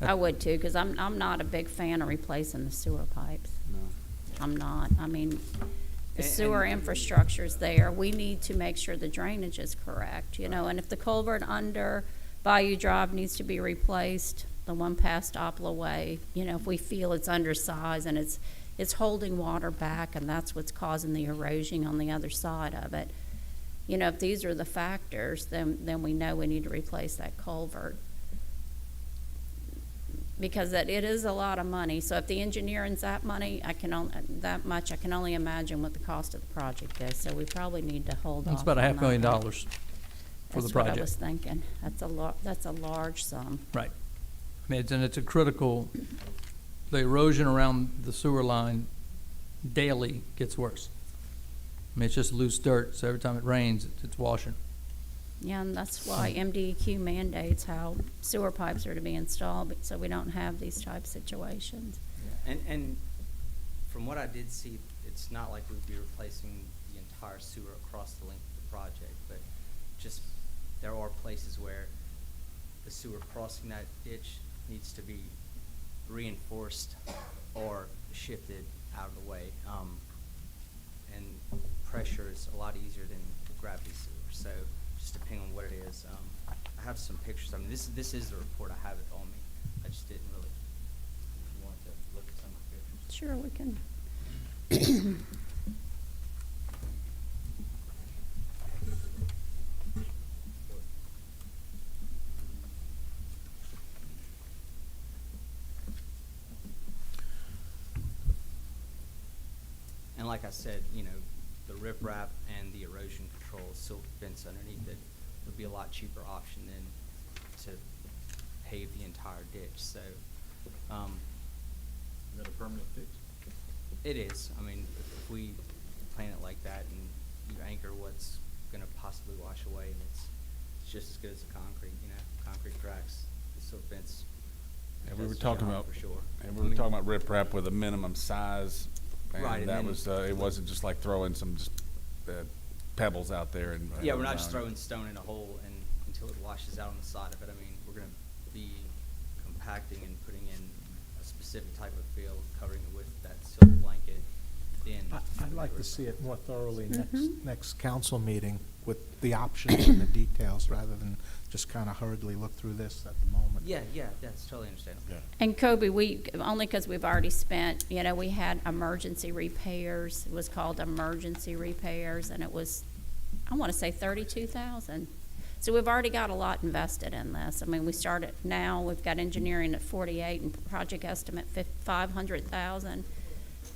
Speaker 1: I would too, because I'm not a big fan of replacing the sewer pipes.
Speaker 14: No.
Speaker 1: I'm not. I mean, the
Speaker 14: And-
Speaker 1: sewer infrastructure's there. We need to make sure the drainage is correct, you know, and if the culvert under Bayou Drive needs to be replaced, the one past Opla Way, you know, if we feel it's undersized and it's holding water back and that's what's causing the erosion on the other side of it, you know, if these are the factors, then we know we need to replace that culvert. Because it is a lot of money, so if the engineering's that money, I can only imagine what the cost of the project is, so we probably need to hold off
Speaker 11: It's about
Speaker 1: on
Speaker 11: $500,000. for the
Speaker 1: That's what I
Speaker 11: project.
Speaker 1: was thinking. That's a large sum.
Speaker 11: Right. I mean, it's a critical, the erosion around the sewer line daily gets worse. I mean, it's just loose dirt, so every time it rains, it's washing.
Speaker 1: Yeah, and that's why MDEQ mandates how sewer pipes are to be installed, so we don't have these type situations.
Speaker 14: And from what I did see, it's not like we'd be replacing the entire sewer across the length of the project, but just there are places where the sewer crossing that ditch needs to be reinforced or shifted out of the way. And pressure is a lot easier than gravity sewer, so just depending on what it is. I have some pictures. I mean, this is the report. I have it on me. I just didn't really want to look at some of the pictures.
Speaker 1: Sure, we can.
Speaker 14: And like I said, you know, the riprap and the erosion control silt fence underneath it would be a lot cheaper option than to pave the entire ditch, so,
Speaker 9: Is that a permanent fix?
Speaker 14: it is. I mean, if we plan it like that and you anchor what's gonna possibly wash away, and it's just as good as the concrete, you know, concrete cracks, the silt fence
Speaker 9: And we
Speaker 14: does
Speaker 9: were
Speaker 14: the
Speaker 9: talking
Speaker 14: job
Speaker 9: about,
Speaker 14: for sure.
Speaker 9: and
Speaker 14: I
Speaker 9: we were
Speaker 14: mean,
Speaker 9: talking about riprap with a minimum size.
Speaker 14: Right,
Speaker 9: And
Speaker 14: and
Speaker 9: that
Speaker 14: then-
Speaker 9: was, it wasn't just like throwing some just pebbles out there and.
Speaker 14: Yeah, we're not just throwing stone in a hole and until it washes out on the side of it. I mean, we're gonna be compacting and putting in a specific type of fill, covering it with that silt blanket. Then
Speaker 5: I'd like to see it more thoroughly
Speaker 1: Mhm.
Speaker 5: next council meeting with the options and the details, rather than just kind of hurriedly look through this at the moment.
Speaker 14: Yeah, that's totally understandable.
Speaker 2: Yeah.
Speaker 1: And Kobe, only because we've already spent, you know, we had emergency repairs. It was called emergency repairs, and it was, I want to say 32,000. So we've already got a lot invested in this. I mean, we started now, we've got engineering at 48 and project estimate 500,000.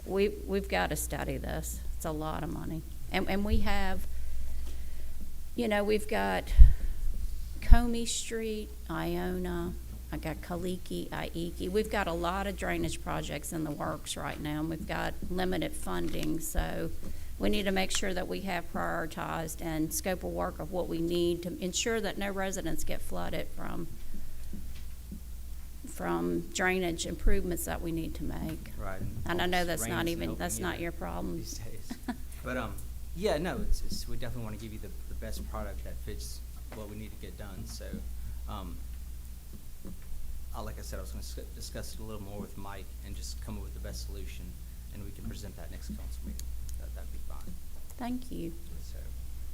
Speaker 1: We've got to study this. It's a lot of money. And we have, you know, we've got Comey Street, Iona, I got Kaliki, Aiki. We've got a lot of drainage projects in the works right now, and we've got limited funding, so we need to make sure that we have prioritized and scope of work of what we need to ensure that no residents get flooded from drainage improvements that we need to make.
Speaker 14: Right.
Speaker 1: And I know
Speaker 14: all this
Speaker 1: that's
Speaker 14: rains
Speaker 1: not
Speaker 14: and
Speaker 1: even,
Speaker 14: open,
Speaker 1: that's
Speaker 14: you
Speaker 1: not
Speaker 14: know,
Speaker 1: your problem.
Speaker 14: these days. But, yeah, no, it's, we definitely want to give you the best product that fits what we need to get done, so, like I said, I was gonna discuss it a little more with Mike and just come up with the best solution, and we can present that next council meeting. That'd be fine,
Speaker 1: Thank you.
Speaker 14: so.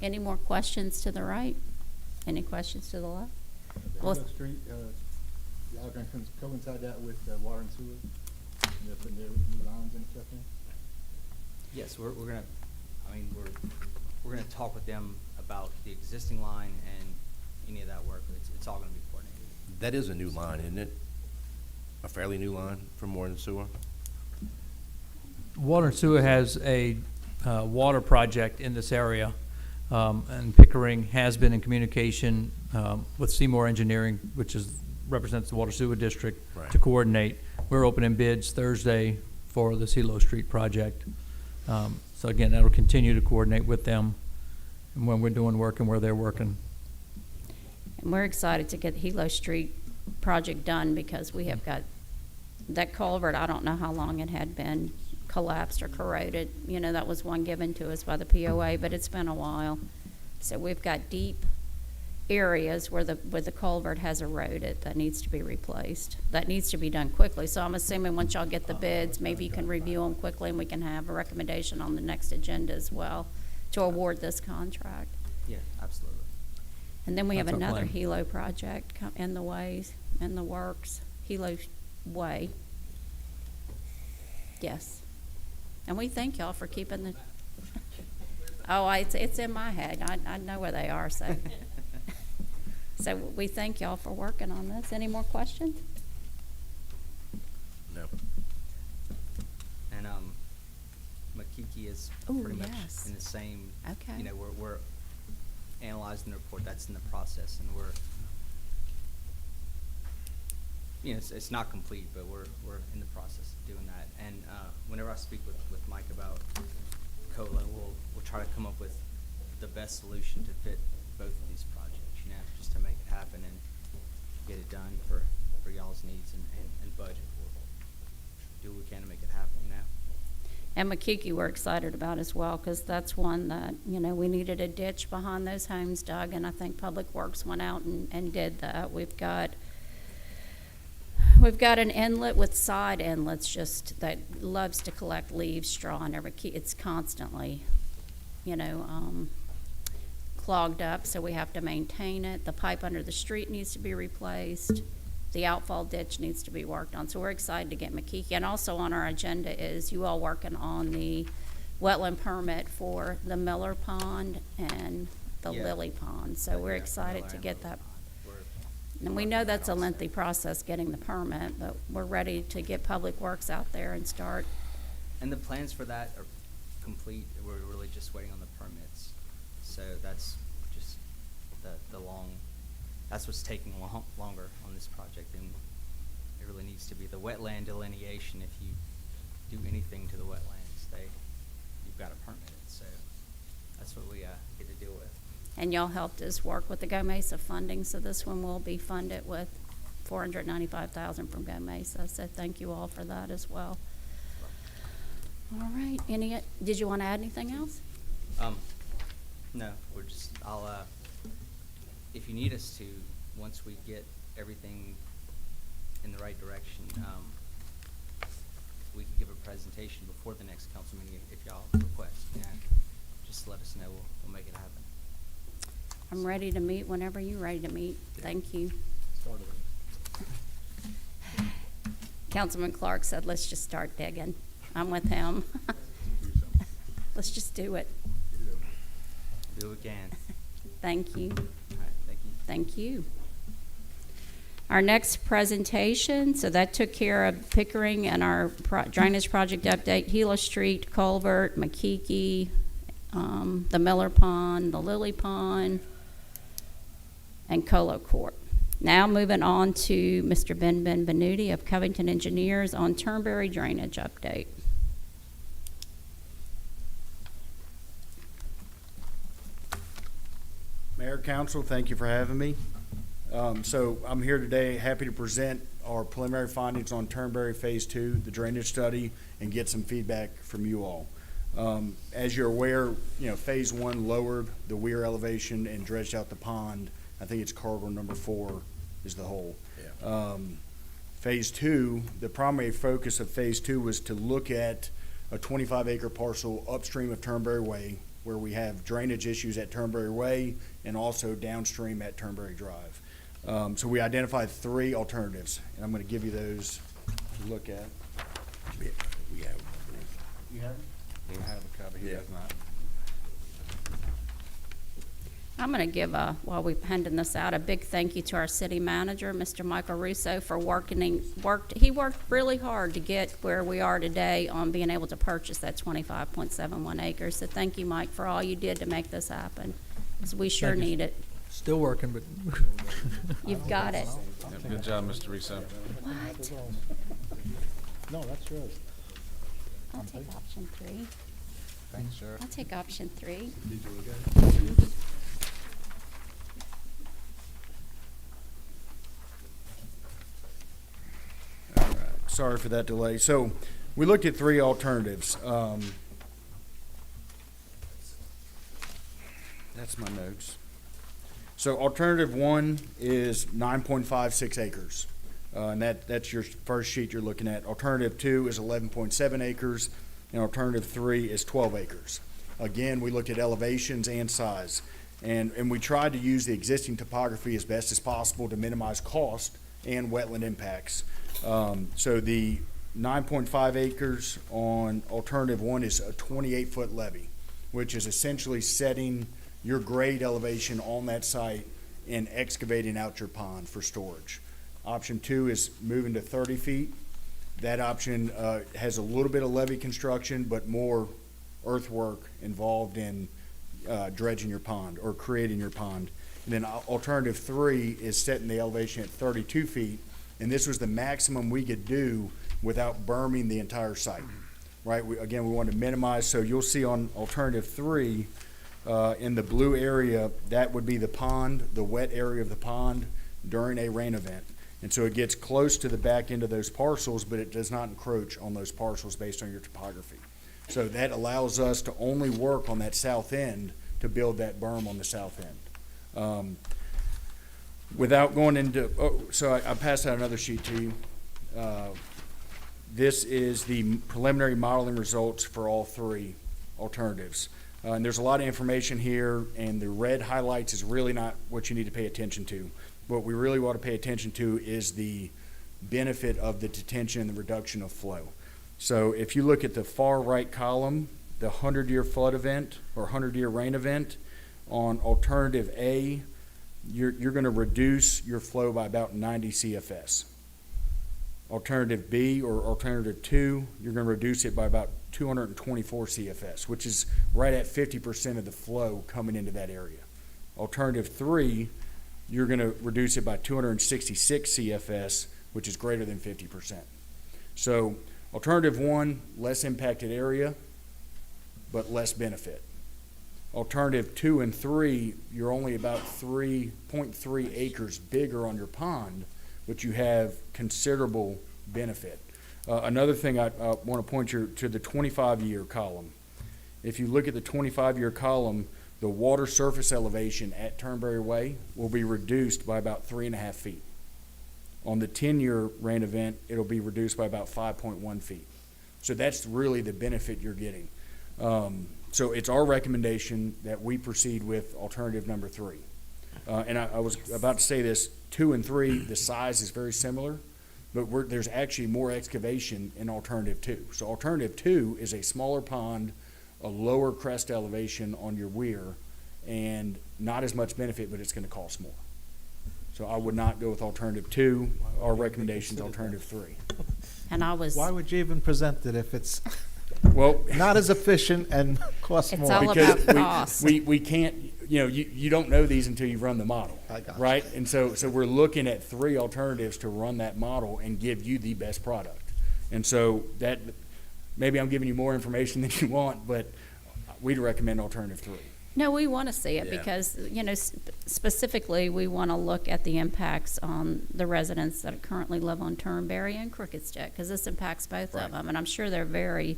Speaker 1: Any more questions to the right? Any questions to the left? Well,
Speaker 3: Hilo Street, y'all gonna coincide that with water and sewer? They're putting their new lines and stuff in?
Speaker 14: Yes, we're gonna, I mean, we're gonna talk with them about the existing line and any of that work. It's all gonna be coordinated.
Speaker 2: That is a new line, isn't it? A fairly new line from water and sewer?
Speaker 11: Water and Sewer has a water project in this area, and Pickering has been in communication with Seymour Engineering, which represents the Water Sewer District,
Speaker 2: Right.
Speaker 11: to coordinate. We're opening bids Thursday for the Hilo Street project. So again, that'll continue to coordinate with them and when we're doing work and where they're working.
Speaker 1: And we're excited to get the Hilo Street project done because we have got that culvert, I don't know how long it had been collapsed or corroded. You know, that was one given to us by the POA, but it's been a while. So we've got deep areas where the culvert has eroded that needs to be replaced. That needs to be done quickly. So I'm assuming once y'all get the bids, maybe you can review them quickly and we can have a recommendation on the next agenda as well to award this contract.
Speaker 14: Yeah, absolutely.
Speaker 1: And then we have
Speaker 11: That's our
Speaker 1: another
Speaker 11: plan.
Speaker 1: Hilo project in the works, Hilo Way. Yes. And we thank y'all for keeping the, oh, it's in my head. I know where they are, so. So we thank y'all for working on this. Any more questions?
Speaker 2: No.
Speaker 14: And Makiki is
Speaker 1: Ooh,
Speaker 14: pretty much
Speaker 1: yes.
Speaker 14: in the same.
Speaker 1: Okay.
Speaker 14: You know, we're analyzing the report. That's in the process, and we're, you know, it's not complete, but we're in the process of doing that. And whenever I speak with Mike about COLA, we'll try to come up with the best solution to fit both of these projects, you know, just to make it happen and get it done for y'all's needs and budget. We'll do what we can to make it happen, you know.
Speaker 1: And McKeekee we're excited about as well, because that's one that, you know, we needed a ditch behind those homes dug, and I think Public Works went out and did that. We've got an inlet with side inlets just that loves to collect leaves, straw, and everything. It's constantly, you know, clogged up, so we have to maintain it. The pipe under the street needs to be replaced. The outfall ditch needs to be worked on. So we're excited to get McKeekee. And also on our agenda is you all working on the wetland permit for the Miller Pond and the
Speaker 14: Yeah.
Speaker 1: Lily Pond. So we're
Speaker 14: Yeah,
Speaker 1: excited
Speaker 14: Miller
Speaker 1: to
Speaker 14: and
Speaker 1: get
Speaker 14: Lily
Speaker 1: that.
Speaker 14: Pond.
Speaker 1: And we know that's a lengthy process getting the permit, but we're ready to get Public Works out there and start.
Speaker 14: And the plans for that are complete. We're really just waiting on the permits. So that's just that's what's taking longer on this project than it really needs to be. The wetland delineation, if you do anything to the wetlands, you've got to permit it. So that's what we get to deal with.
Speaker 1: And y'all helped us work with the Go Mesa funding, so this one will be funded with $495,000 from Go Mesa. So thank you all for that as well. All right. Did you want to add anything else?
Speaker 14: No, I'll if you need us to, once we get everything in the right direction, we can give a presentation before the next council meeting if y'all request. You know, just let us know. We'll make it happen.
Speaker 1: I'm ready to meet whenever you're ready to meet. Thank you. Councilman Clark said, let's just start digging. I'm with him. Let's just do it.
Speaker 14: Do what we can.
Speaker 1: Thank you.
Speaker 14: All right, thank you.
Speaker 1: Thank you. Our next presentation, so that took care of Pickering and our drainage project update, Hilo Street, Culvert, McKeekee, the Miller Pond, the Lily Pond, and Colo Court. Now moving on to Mr. Ben Benvenuti of Covington Engineers on Turnberry drainage update.
Speaker 15: Mayor, Council, thank you for having me. So I'm here today, happy to present our preliminary findings on Turnberry Phase 2, the drainage study, and get some feedback from you all. As you're aware, Phase 1 lowered the weir elevation and dredged out the pond. I think it's cargo number 4 is the hole.
Speaker 2: Yeah.
Speaker 15: Phase 2, the primary focus of Phase 2 was to look at a 25-acre parcel upstream of Turnberry Way, where we have drainage issues at Turnberry Way and also downstream at Turnberry Drive. So we identified 3 alternatives, and I'm going to give you those to look at.
Speaker 2: We have.
Speaker 15: You have them?
Speaker 9: I have a copy, he
Speaker 2: Yeah.
Speaker 9: does not.
Speaker 1: I'm going to give, while we're handing this out, a big thank you to our city manager, Mr. Michael Russo, for he worked really hard to get where we are today on being able to purchase that 25.71 acres. So thank you, Mike, for all you did to make this happen, because we sure
Speaker 11: Thank you.
Speaker 1: need it.
Speaker 11: Still working, but
Speaker 1: You've got it.
Speaker 9: Yep, good job, Mr. Russo.
Speaker 1: What?
Speaker 5: No, that's yours.
Speaker 1: I'll take option 3.
Speaker 9: Thanks, Sheriff.
Speaker 1: I'll take option 3.
Speaker 15: All right. Sorry for that delay. So we looked at 3 alternatives. That's my notes. So alternative 1 is 9.56 acres. And that's your first sheet you're looking at. Alternative 2 is 11.7 acres, and alternative 3 is 12 acres. Again, we looked at elevations and size, and we tried to use the existing topography as best as possible to minimize cost and wetland impacts. So the 9.5 acres on alternative 1 is a 28-foot levee, which is essentially setting your grade elevation on that site and excavating out your pond for storage. Option 2 is moving to 30 feet. That option has a little bit of levee construction, but more earthwork involved in dredging your pond or creating your pond. And then alternative 3 is setting the elevation at 32 feet, and this was the maximum we could do without berming the entire site, right? Again, we want to minimize, so you'll see on alternative 3, in the blue area, that would be the pond, the wet area of the pond during a rain event. And so it gets close to the back end of those parcels, but it does not encroach on those parcels based on your topography. So that allows us to only work on that south end to build that berm on the south end. Without going into, so I passed out another sheet to you. This is the preliminary modeling results for all 3 alternatives. And there's a lot of information here, and the red highlights is really not what you need to pay attention to. What we really want to pay attention to is the benefit of the detention and the reduction of flow. So if you look at the far right column, the 100-year flood event or 100-year rain event, on alternative A, you're going to reduce your flow by about 90 CFS. Alternative B or alternative 2, you're going to reduce it by about 224 CFS, which is right at 50% of the flow coming into that area. Alternative 3, you're going to reduce it by 266 CFS, which is greater than 50%. So alternative 1, less impacted area, but less benefit. Alternative 2 and 3, you're only about 3.3 acres bigger on your pond, but you have considerable benefit. Another thing I want to point you to the 25-year column. If you look at the 25-year column, the water surface elevation at Turnberry Way will be reduced by about 3.5 feet. On the 10-year rain event, it'll be reduced by about 5.1 feet. So that's really the benefit you're getting. So it's our recommendation that we proceed with alternative number 3. And I was about to say this, 2 and 3, the size is very similar, but there's actually more excavation in alternative 2. So alternative 2 is a smaller pond, a lower crest elevation on your weir, and not as much benefit, but it's going to cost more. So I would not go with alternative 2. Our recommendation is alternative 3.
Speaker 1: And I was,
Speaker 5: Why would you even present it if it's
Speaker 15: Well,
Speaker 5: not as efficient and costs
Speaker 1: It's
Speaker 5: more?
Speaker 1: all
Speaker 15: because
Speaker 1: about cost.
Speaker 15: we can't, you don't know these until you run the model.
Speaker 5: I got you.
Speaker 15: Right? And so we're looking at 3 alternatives to run that model and give you the best product. And so that, maybe I'm giving you more information than you want, but we'd recommend alternative 3.
Speaker 1: no, we want to see it
Speaker 2: Yeah.
Speaker 1: because, specifically, we want to look at the impacts on the residents that currently live on Turnberry and Crooked Stick, because this impacts both
Speaker 15: Right.
Speaker 1: of them. And I'm sure they're very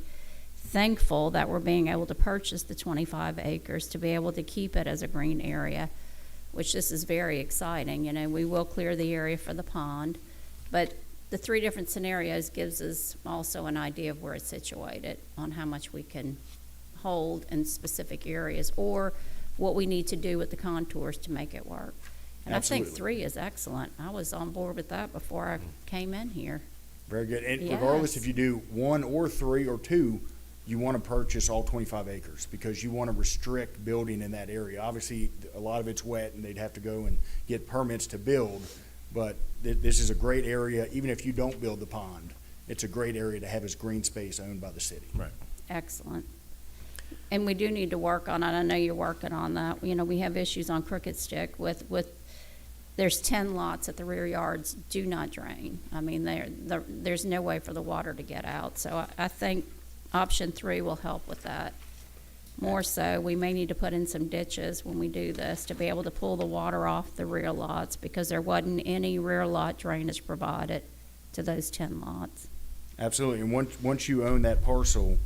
Speaker 1: thankful that we're being able to purchase the 25 acres to be able to keep it as a green area, which this is very exciting. We will clear the area for the pond, but the 3 different scenarios gives us also an idea of where it's situated, on how much we can hold in specific areas, or what we need to do with the contours to make it work. And I think
Speaker 15: Absolutely.
Speaker 1: 3 is excellent. I was on board with that before I came in here.
Speaker 15: Very good. And regardless
Speaker 1: Yes.
Speaker 15: if you do 1 or 3 or 2, you want to purchase all 25 acres because you want to restrict building in that area. Obviously, a lot of it's wet and they'd have to go and get permits to build, but this is a great area. Even if you don't build the pond, it's a great area to have as green space owned by the city.
Speaker 2: Right.
Speaker 1: Excellent. And we do need to work on it. I know you're working on that. We have issues on Crooked Stick with there's 10 lots at the rear yards do not drain. I mean, there's no way for the water to get out. So I think option 3 will help with that. More so, we may need to put in some ditches when we do this to be able to pull the water off the rear lots, because there wasn't any rear lot drainage provided to those 10 lots.
Speaker 15: Absolutely. And once you own that parcel,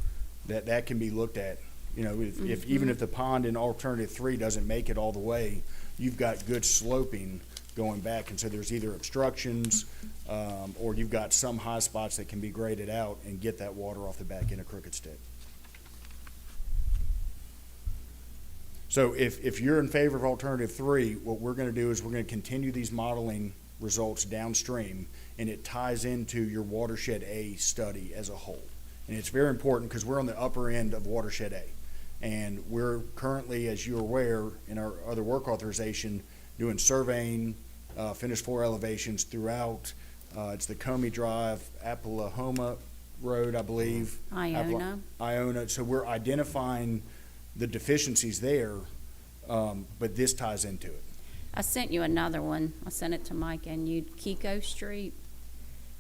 Speaker 15: that can be looked at. If even if the pond in alternative 3 doesn't make it all the way, you've got good sloping going back, and so there's either obstructions or you've got some high spots that can be graded out and get that water off the back end of Crooked Stick. So if you're in favor of alternative 3, what we're going to do is we're going to continue these modeling results downstream, and it ties into your Watershed A study as a whole. And it's very important because we're on the upper end of Watershed A. And we're currently, as you're aware, in our other work authorization, doing surveying, finished floor elevations throughout. It's the Comey Drive, Aloha Road, I believe.
Speaker 1: Iona.
Speaker 15: Iona. So we're identifying the deficiencies there, but this ties into it.
Speaker 1: I sent you another one. I sent it to Mike and you, Kiko Street.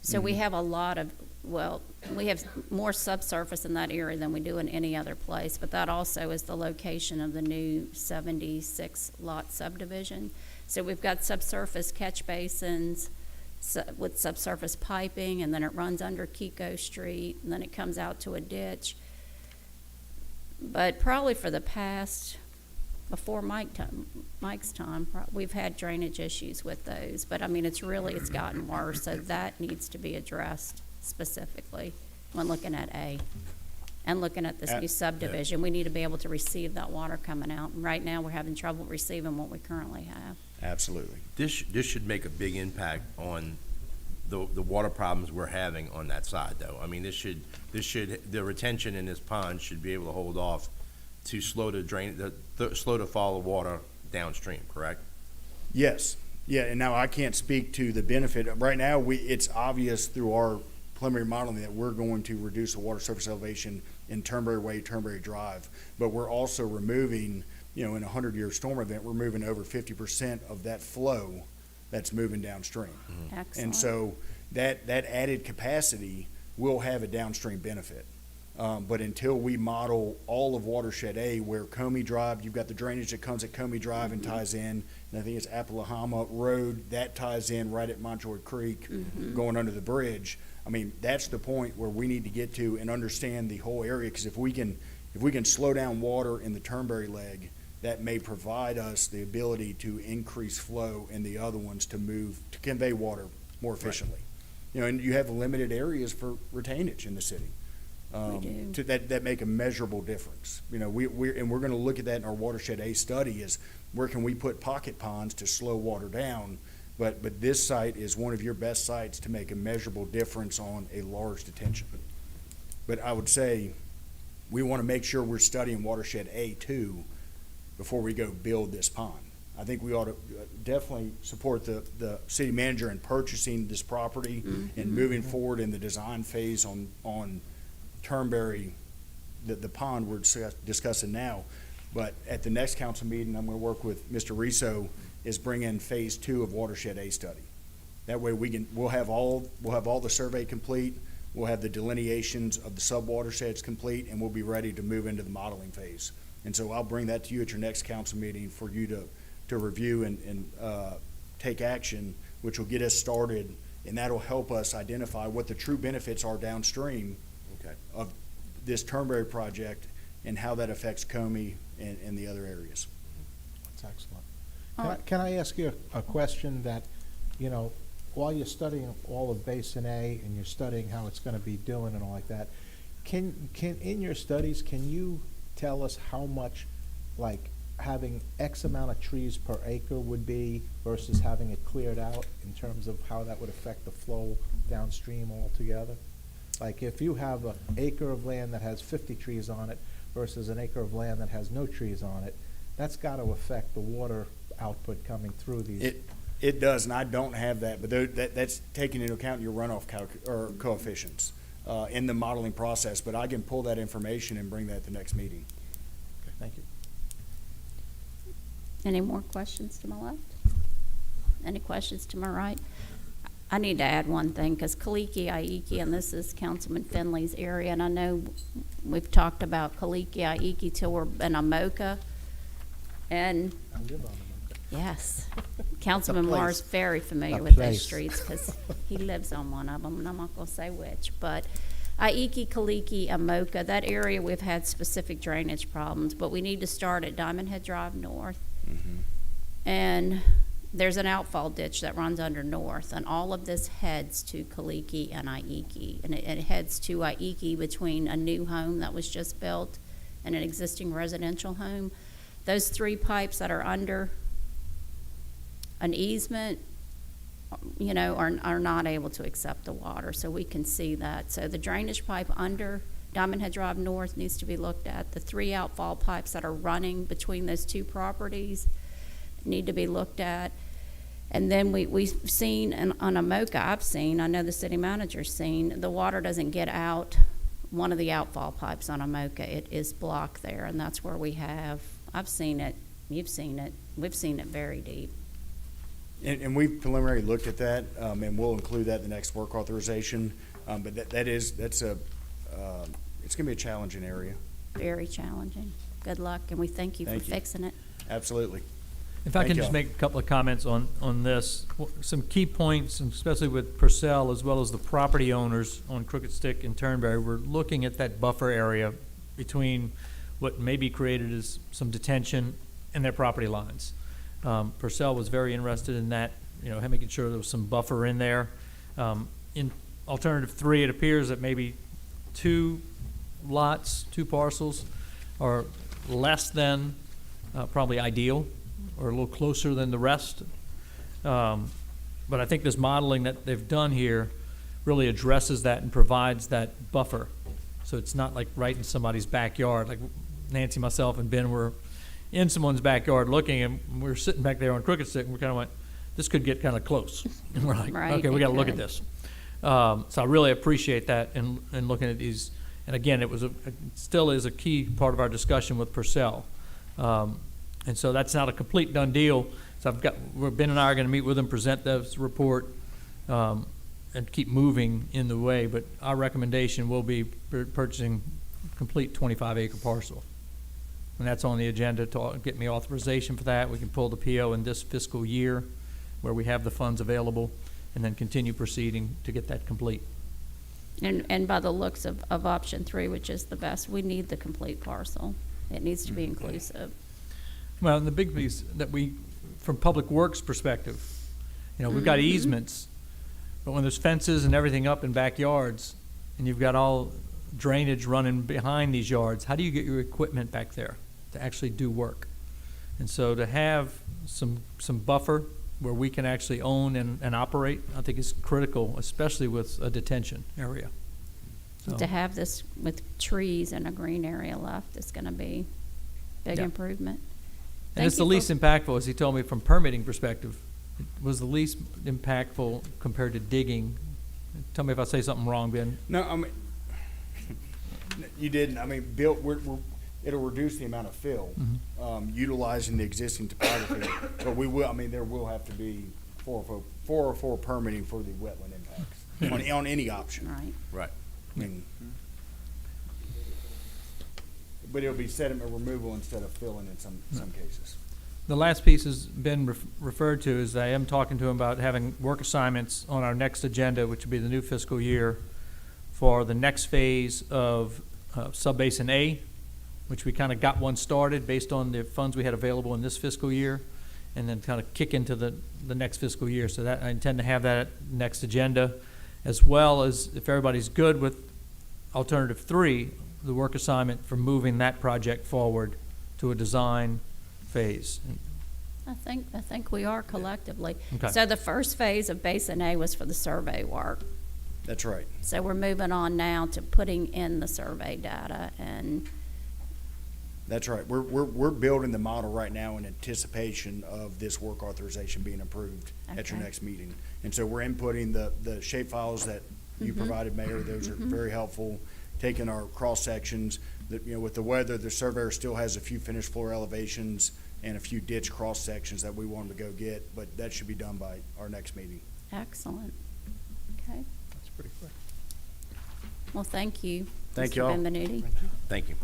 Speaker 1: So we have a lot of, well, we have more subsurface in that area than we do in any other place, but that also is the location of the new 76 lot subdivision. So we've got subsurface catch basins with subsurface piping, and then it runs under Kiko Street, and then it comes out to a ditch. But probably for the past, before Mike's time, we've had drainage issues with those. But I mean, it's gotten worse, so that needs to be addressed specifically when looking at A. And looking at this new subdivision, we need to be able to receive that water coming out. And right now, we're having trouble receiving what we currently have.
Speaker 15: Absolutely.
Speaker 2: This should make a big impact on the water problems we're having on that side, though. I mean, the retention in this pond should be able to hold off to slow the fall of water downstream, correct?
Speaker 15: Yes. Yeah, and now I can't speak to the benefit. Right now, it's obvious through our preliminary modeling that we're going to reduce the water surface elevation in Turnberry Way, Turnberry Drive. But we're also removing, in a 100-year storm event, we're moving over 50% of that flow that's moving downstream.
Speaker 1: Excellent.
Speaker 15: And so that added capacity will have a downstream benefit. But until we model all of Watershed A, where Comey Drive, you've got the drainage that comes at Comey Drive and ties in, and I think it's Appalachia Road, that ties in right at Montjoy Creek, going under the bridge. I mean, that's the point where we need to get to and understand the whole area, because if we can slow down water in the Turnberry leg, that may provide us the ability to increase flow in the other ones to convey water more efficiently. Right. And you have limited areas for retainage in the city.
Speaker 1: We do.
Speaker 15: That make a measurable difference. We're going to look at that in our Watershed A study, is where can we put pocket ponds to slow water down. But this site is one of your best sites to make a measurable difference on a large detention. But I would say we want to make sure we're studying Watershed A too before we go build this pond. I think we ought to definitely support the city manager in purchasing this property and moving forward in the design phase on Turnberry, the pond we're discussing now. But at the next council meeting, I'm going to work with Mr. Riso, is bring in phase 2 of Watershed A study. That way we'll have all the survey complete, we'll have the delineations of the sub-watersheds complete, and we'll be ready to move into the modeling phase. And so I'll bring that to you at your next council meeting for you to review and take action, which will get us started, and that'll help us identify what the true benefits are downstream of this Turnberry project and how that affects Comey and the other areas.
Speaker 5: That's excellent. Can I ask you a question that, while you're studying all of Basin A and you're studying how it's going to be doing and all like that, can in your studies, can you tell us how much, like, having X amount of trees per acre would be versus having it cleared out, in terms of how that would affect the flow downstream altogether? Like, if you have an acre of land that has 50 trees on it versus an acre of land that has no trees on it, that's got to affect the water output coming through these.
Speaker 15: It does, and I don't have that, but that's taking into account your runoff or coefficients in the modeling process. But I can pull that information and bring that at the next meeting.
Speaker 5: Okay, thank you.
Speaker 1: Any more questions to my left? Any questions to my right? I need to add one thing, because Kaliki, Aiki, and this is Councilman Finley's area, and I know we've talked about Kaliki, Aiki till we're in Amoka, and
Speaker 5: I live on them.
Speaker 1: yes, Councilman
Speaker 5: place.
Speaker 1: Marr's very familiar
Speaker 5: A
Speaker 1: with
Speaker 5: place.
Speaker 1: those streets, because he lives on one of them, and I'm not going to say which, but Aiki, Kaliki, Amoka, that area we've had specific drainage problems, but we need to start at Diamondhead Drive North, and there's an outfall ditch that runs under North, and all of this heads to Kaliki and Aiki, and it heads to Aiki between a new home that was just built and an existing residential home. Those 3 pipes that are under an easement, are not able to accept the water, so we can see that. So the drainage pipe under Diamondhead Drive North needs to be looked at. The 3 outfall pipes that are running between those 2 properties need to be looked at. And then we've seen, and on Amoka, I know the city manager's seen, the water doesn't get out one of the outfall pipes on Amoka, it is blocked there, and that's where we have, I've seen it, you've seen it, we've seen it very deep.
Speaker 15: And we've preliminarily looked at that, and we'll include that in the next work authorization. But it's gonna be a challenging area.
Speaker 1: Very challenging. Good luck, and we thank you for
Speaker 15: Thank you.
Speaker 1: fixing it.
Speaker 15: Absolutely.
Speaker 11: If I
Speaker 15: Thank
Speaker 11: can
Speaker 15: y'all.
Speaker 11: just make a couple of comments on this, some key points, and especially with Purcell as well as the property owners on Crooked Stick and Turnberry, we're looking at that buffer area between what may be created as some detention and their property lines. Purcell was very interested in that, making sure there was some buffer in there. In alternative 3, it appears that maybe 2 parcels are less than probably ideal, or a little closer than the rest. But I think this modeling that they've done here really addresses that and provides that buffer. So it's not like right in somebody's backyard. Like Nancy, myself, and Ben were in someone's backyard looking, and we were sitting back there on Crooked Stick, and we kind of went, this could get kind of close. And we're like,
Speaker 1: Right,
Speaker 11: okay, we
Speaker 1: it
Speaker 11: got to look at
Speaker 1: could.
Speaker 11: this. So I really appreciate that and looking at these. And again, it still is a key part of our discussion with Purcell. And so that's not a complete done deal. So Ben and I are going to meet with them, present this report, and keep moving in the way. But our recommendation will be purchasing complete 25-acre parcel. And that's on the agenda to get me authorization for that. We can pull the PO in this fiscal year where we have the funds available, and then continue proceeding to get that complete.
Speaker 1: And by the looks of option 3, which is the best, we need the complete parcel. It needs to be inclusive.
Speaker 11: Well, and the big piece that from Public Works perspective, we've got easements, but when there's fences and everything up in backyards, and you've got all drainage running behind these yards, how do you get your equipment back there to actually do work? And so to have some buffer where we can actually own and operate, I think is critical, especially with a detention area. So,
Speaker 1: To have this with trees and a green area left is going to be big
Speaker 11: Yeah.
Speaker 1: improvement.
Speaker 11: and it's the least impactful, as he told me, from permitting perspective. It was the least impactful compared to digging. Tell me if I say something wrong, Ben.
Speaker 15: No, I mean, you didn't. I mean, Bill, it'll reduce the amount of fill, utilizing the existing topography. But there will have to be 404 permitting for the wetland impacts on any option.
Speaker 1: Right.
Speaker 2: Right.
Speaker 15: I mean, but it'll be sediment removal instead of filling in some cases.
Speaker 11: The last piece has been referred to is I am talking to him about having work assignments on our next agenda, which will be the new fiscal year, for the next phase of Subbasin A, which we kind of got one started based on the funds we had available in this fiscal year, and then kind of kick into the next fiscal year. So that I intend to have that next agenda, as well as, if everybody's good with alternative 3, the work assignment for moving that project forward to a design phase.
Speaker 1: I think we are collectively.
Speaker 11: Okay.
Speaker 1: So the first phase of Basin A was for the survey work.
Speaker 15: That's right.
Speaker 1: So we're moving on now to putting in the survey data, and
Speaker 15: That's right. We're building the model right now in anticipation of this work authorization being approved at your
Speaker 1: Okay.
Speaker 15: next meeting. And so we're inputting the shape files that you provided, Mayor. Those are very helpful. Taking our cross sections, with the weather, the surveyor still has a few finished floor elevations and a few ditch cross sections that we want him to go get, but that should be done by our next meeting.
Speaker 1: excellent. Okay.
Speaker 11: That's pretty quick.
Speaker 1: Well, thank you.
Speaker 15: Thank
Speaker 1: Mr.
Speaker 15: y'all.
Speaker 1: Benvenuti.
Speaker 2: Thank you.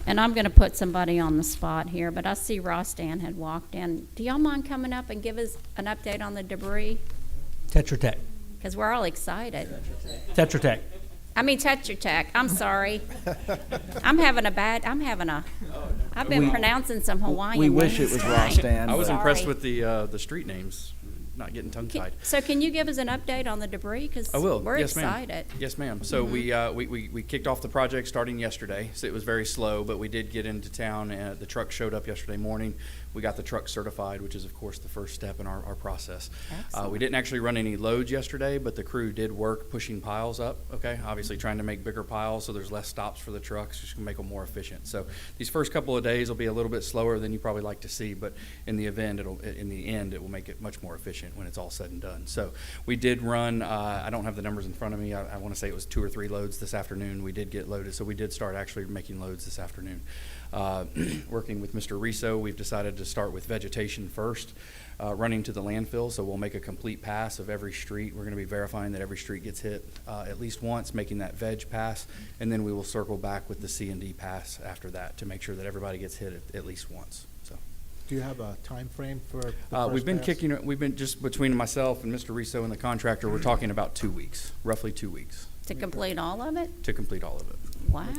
Speaker 1: And I'm going to put somebody on the spot here, but I see Ross Dan had walked in. Do y'all mind coming up and give us an update on the debris?
Speaker 11: Tetra Tech.
Speaker 1: Because we're all excited.
Speaker 11: Tetra Tech.
Speaker 1: I mean Tetra Tech. I'm sorry. I've been pronouncing some Hawaiian
Speaker 13: We wish
Speaker 1: names
Speaker 13: it was
Speaker 1: tonight.
Speaker 13: Ross Dan.
Speaker 6: I was
Speaker 1: Sorry.
Speaker 6: impressed with the street names, not getting tongue-tied.
Speaker 1: So can you give us an update on the debris? Because
Speaker 6: I will.
Speaker 1: we're
Speaker 6: Yes, ma'am.
Speaker 1: excited.
Speaker 6: Yes, ma'am. So we kicked off the project starting yesterday. So it was very slow, but we did get into town. The truck showed up yesterday morning. We got the truck certified, which is of course the first step in our process.
Speaker 1: Excellent.
Speaker 6: We didn't actually run any loads yesterday, but the crew did work pushing piles up, okay? Obviously trying to make bigger piles so there's less stops for the trucks, just to make them more efficient. So these first couple of days will be a little bit slower than you probably like to see, but in the end, it will make it much more efficient when it's all said and done. So we did run, I don't have the numbers in front of me. I want to say it was 2 or 3 loads this afternoon. We did get loaded, so we did start actually making loads this afternoon. Working with Mr. Riso, we've decided to start with vegetation first, running to the landfill. So we'll make a complete pass of every street. We're going to be verifying that every street gets hit at least once, making that veg pass, and then we will circle back with the C&D pass after that to make sure that everybody gets hit at least once. So.
Speaker 5: Do you have a time frame for the first
Speaker 6: We've been
Speaker 5: pass?
Speaker 6: we've been just between myself and Mr. Riso and the contractor, we're talking about 2 weeks, roughly 2 weeks
Speaker 1: To complete all of it?
Speaker 6: to complete all of it.
Speaker 1: Wow.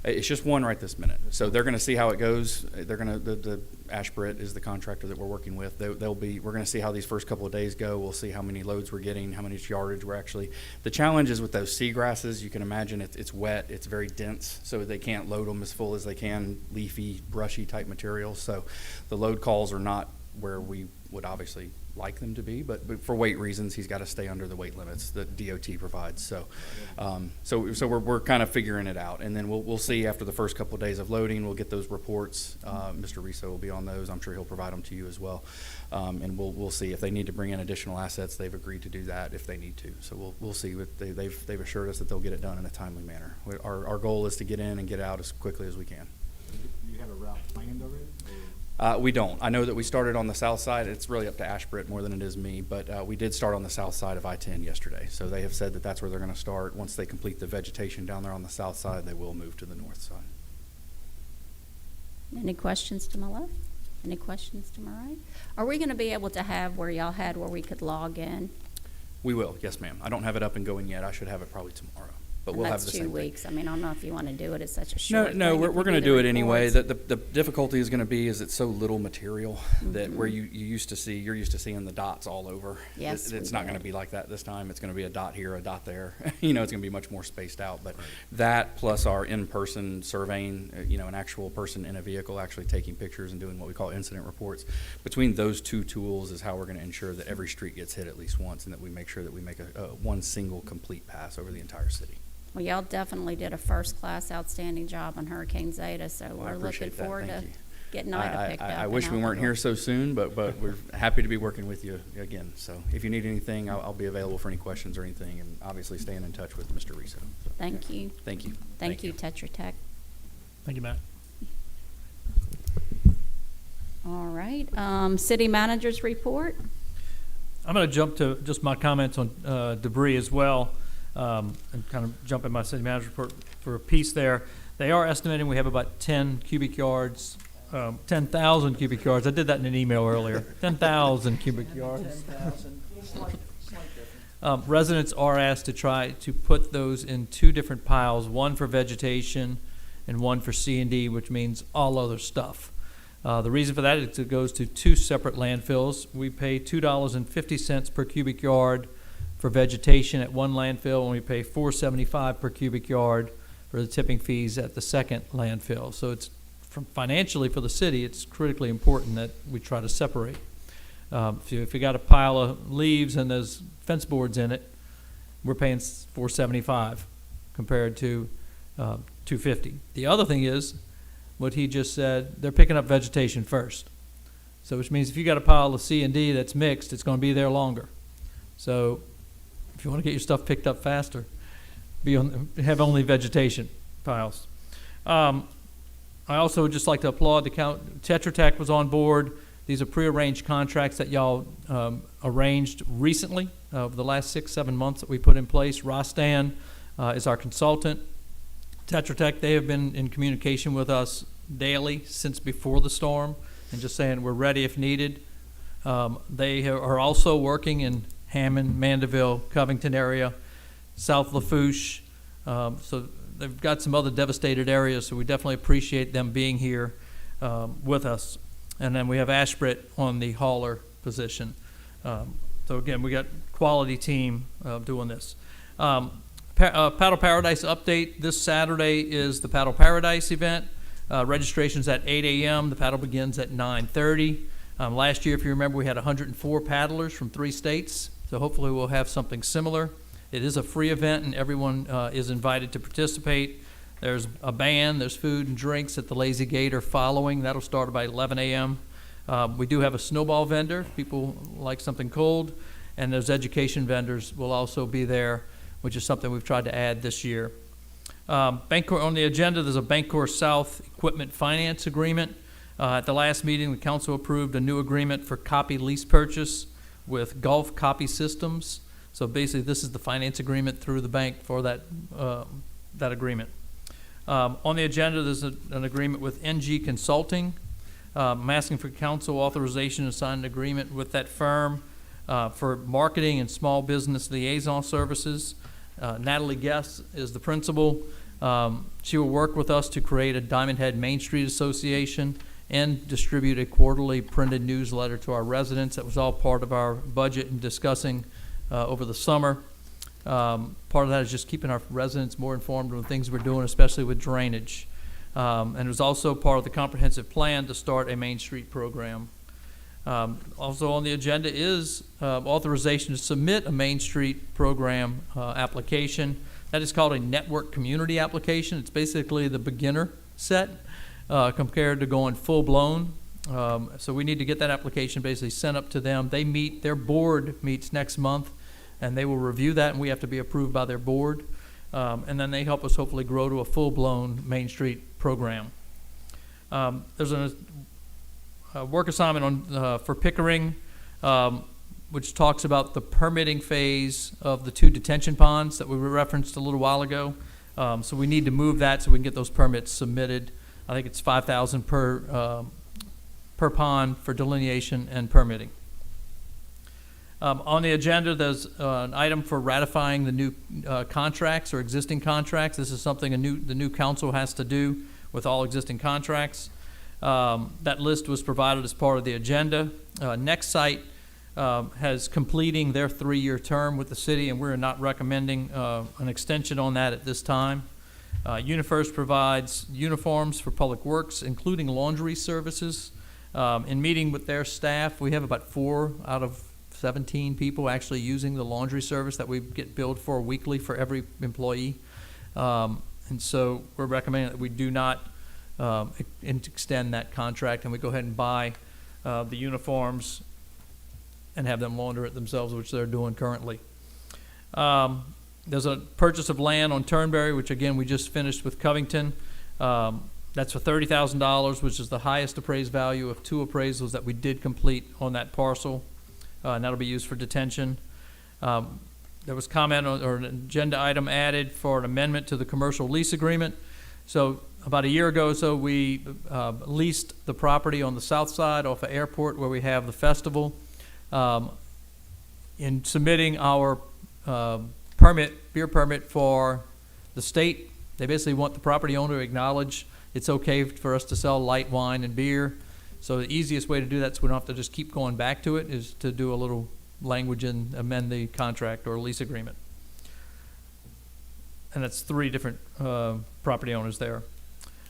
Speaker 6: It's just one right this minute. So they're going to see how it goes. They're going to, the Ashbrit is the contractor that we're working with. We're going to see how these first couple of days go. We'll see how many loads we're getting, how much yardage we're actually. The challenge is with those seagrasses, you can imagine it's wet, it's very dense, so they can't load them as full as they can, leafy, brushy type materials. So the load calls are not where we would obviously like them to be, but for weight reasons, he's got to stay under the weight limits that DOT provides. So, so we're kind of figuring it out, and then we'll see after the first couple of days of loading. We'll get those reports. Mr. Riso will be on those. I'm sure he'll provide them to you as well, and we'll see if they need to bring in additional assets. They've agreed to do that if they need to. So we'll see. They've assured us that they'll get it done in a timely manner. Our goal is to get in and get out as quickly as we can.
Speaker 9: Do you have a route planned already?
Speaker 6: We don't. I know that we started on the south side. It's really up to Ashbrit more than it is me, but we did start on the south side of I-10 yesterday. So they have said that that's where they're going to start. Once they complete the vegetation down there on the south side, they will move to the north side.
Speaker 1: Any questions to my left? Any questions to my right? Are we going to be able to have where y'all had where we could log in?
Speaker 6: We will, yes, ma'am. I don't have it up and going yet. I should have it probably tomorrow, but
Speaker 1: And
Speaker 6: we'll have
Speaker 1: that's
Speaker 6: the
Speaker 1: 2
Speaker 6: same thing.
Speaker 1: weeks. I mean, I don't know if you want to do it. It's such a short
Speaker 6: No,
Speaker 1: thing.
Speaker 6: we're
Speaker 1: If we
Speaker 6: going to
Speaker 1: the
Speaker 6: do it anyway.
Speaker 1: reports.
Speaker 6: The difficulty is going to be is it's so little material that where
Speaker 1: Mm-hmm.
Speaker 6: you're used to seeing the dots all over.
Speaker 1: Yes,
Speaker 6: It's
Speaker 1: we
Speaker 6: not going to
Speaker 1: did.
Speaker 6: be like that this time. It's going to be a dot here, a dot there. It's going to be much more spaced out. But that plus our in-person surveying, an actual person in a vehicle actually taking pictures and doing what we call incident reports. Between those two tools is how we're going to ensure that every street gets hit at least once and that we make sure that we make one single complete pass over the entire city.
Speaker 1: Well, y'all definitely did a first-class outstanding job on Hurricane Zeta, so
Speaker 6: Well, I
Speaker 1: we're looking
Speaker 6: appreciate that.
Speaker 1: forward
Speaker 6: Thank
Speaker 1: to
Speaker 6: you.
Speaker 1: getting Ida picked up.
Speaker 6: I
Speaker 1: and
Speaker 6: wish
Speaker 1: out
Speaker 6: we
Speaker 1: the
Speaker 6: weren't
Speaker 1: door.
Speaker 6: here so soon, but we're happy to be working with you again. So if you need anything, I'll be available for any questions or anything, and obviously staying in touch with Mr. Riso. So,
Speaker 1: Thank you.
Speaker 6: thank you.
Speaker 1: Thank you, Tetra Tech.
Speaker 8: Thank you, Matt.
Speaker 1: All right, city managers report.
Speaker 11: I'm going to jump to just my comments on debris as well, and kind of jump in my city manager report for a piece there. They are estimating we have about 10 cubic yards, 10,000 cubic yards. I did that in an email earlier. 10,000 cubic yards. Residents are asked to try to put those in 2 different piles, one for vegetation and one for C&D, which means all other stuff. The reason for that is it goes to 2 separate landfills. We pay $2.50 per cubic yard for vegetation at one landfill, and we pay $4.75 per cubic yard for the tipping fees at the second landfill. So it's financially for the city, it's critically important that we try to separate. If you got a pile of leaves and there's fence boards in it, we're paying $4.75 compared to $2.50. The other thing is, what he just said, they're picking up vegetation first. So which means if you got a pile of C&D that's mixed, it's going to be there longer. So if you want to get your stuff picked up faster, have only vegetation piles. I also would just like to applaud Tetra Tech was on board. These are prearranged contracts that y'all arranged recently over the last 6-7 months that we put in place. Rostan is our consultant. Tetra Tech, they have been in communication with us daily since before the storm and just saying we're ready if needed. They are also working in Hammond, Mandeville, Covington area, South Lafourche. So they've got some other devastated areas, so we definitely appreciate them being here with us. And then we have Ashbrit on the hauler position. So again, we got quality team doing this. Paddle Paradise update. This Saturday is the Paddle Paradise event. Registration's at 8 a.m. The paddle begins at 9:30. Last year, if you remember, we had 104 paddlers from 3 states, so hopefully we'll have something similar. It is a free event, and everyone is invited to participate. There's a band, there's food and drinks at the Lazy Gator following. That'll start about 11 a.m. We do have a snowball vendor. People like something cold. And those education vendors will also be there, which is something we've tried to add this year. Bancor, on the agenda, there's a Bancor South Equipment Finance Agreement. At the last meeting, the council approved a new agreement for copy lease purchase with Gulf Copy Systems. So basically, this is the finance agreement through the bank for that agreement. On the agenda, there's an agreement with NG Consulting. I'm asking for council authorization to sign an agreement with that firm for marketing and small business liaison services. Natalie Guess is the principal. She will work with us to create a Diamondhead Main Street Association and distribute a quarterly printed newsletter to our residents. That was all part of our budget and discussing over the summer. Part of that is just keeping our residents more informed on the things we're doing, especially with drainage. And it was also part of the comprehensive plan to start a Main Street program. Also on the agenda is authorization to submit a Main Street program application. That is called a network community application. It's basically the beginner set compared to going full-blown. So we need to get that application basically sent up to them. They meet, their board meets next month, and they will review that, and we have to be approved by their board. And then they help us hopefully grow to a full-blown Main Street program. There's a work assignment on for Pickering, which talks about the permitting phase of the 2 detention ponds that we referenced a little while ago. So we need to move that so we can get those permits submitted. I think it's $5,000 per pond for delineation and permitting. On the agenda, there's an item for ratifying the new contracts or existing contracts. This is something the new council has to do with all existing contracts. That list was provided as part of the agenda. Next Site has completing their 3-year term with the city, and we're not recommending an extension on that at this time. UniFirst provides uniforms for public works, including laundry services. In meeting with their staff, we have about 4 out of 17 people actually using the laundry service that we get billed for weekly for every employee. And so we're recommending that we do not extend that contract, and we go ahead and buy the uniforms and have them launder it themselves, which they're doing currently. There's a purchase of land on Turnberry, which again we just finished with Covington. That's for $30,000, which is the highest appraised value of 2 appraisals that we did complete on that parcel, and that'll be used for detention. There was comment on, or an agenda item added for an amendment to the commercial lease agreement. So about a year ago or so, we leased the property on the south side off of Airport where we have the festival. In submitting our beer permit for the state, they basically want the property owner to acknowledge it's okay for us to sell light wine and beer. So the easiest way to do that, so we don't have to just keep going back to it, is to do a little language and amend the contract or lease agreement. And that's 3 different property owners there.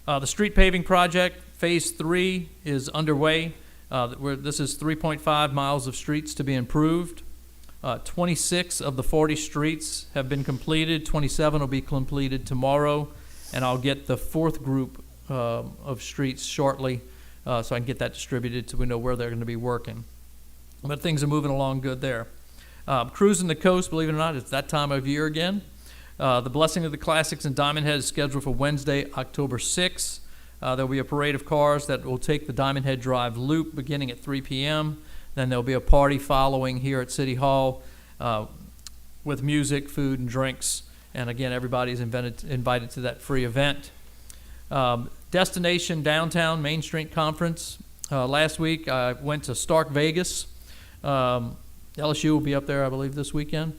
Speaker 11: The street paving project, phase 3, is underway. This is 3.5 miles of streets to be improved. 26 of the 40 streets have been completed. 27 will be completed tomorrow, and I'll get the 4th group of streets shortly, so I can get that distributed so we know where they're going to be working. But things are moving along good there. Cruising the coast, believe it or not, it's that time of year again. The Blessing of the Classics in Diamondhead is scheduled for Wednesday, October 6th. There'll be a parade of cars that will take the Diamondhead Drive loop beginning at 3 p.m. Then there'll be a party following here at City Hall with music, food, and drinks. And again, everybody's invited to that free event. Destination Downtown Main Street Conference. Last week I went to Stark Vegas. LSU will be up there, I believe, this weekend.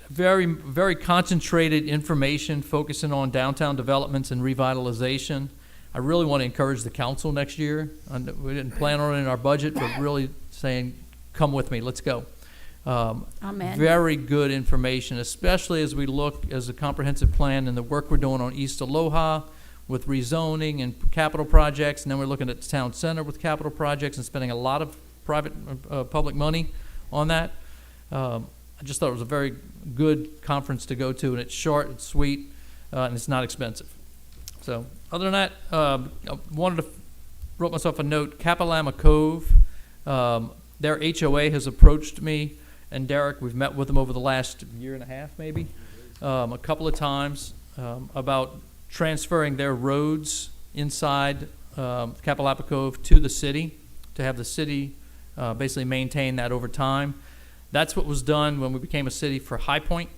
Speaker 11: Very, very concentrated information focusing on downtown developments and revitalization. I really want to encourage the council next year. We didn't plan on it in our budget, but really saying, come with me, let's go.
Speaker 1: Amen.
Speaker 11: Very good information, especially as we look as a comprehensive plan and the work we're doing on East Aloha. with rezoning and capital projects, and then we're looking at the town center with capital projects and spending a lot of private, public money on that. I just thought it was a very good conference to go to, and it's short, it's sweet, and it's not expensive. So, other than that, I wrote myself a note, Kapalama Cove, their HOA has approached me and Derek. We've met with them over the last year and a half, maybe, a couple of times, about transferring their roads inside Kapalama Cove to the city, to have the city basically maintain that over time. That's what was done when we became a city for High Point,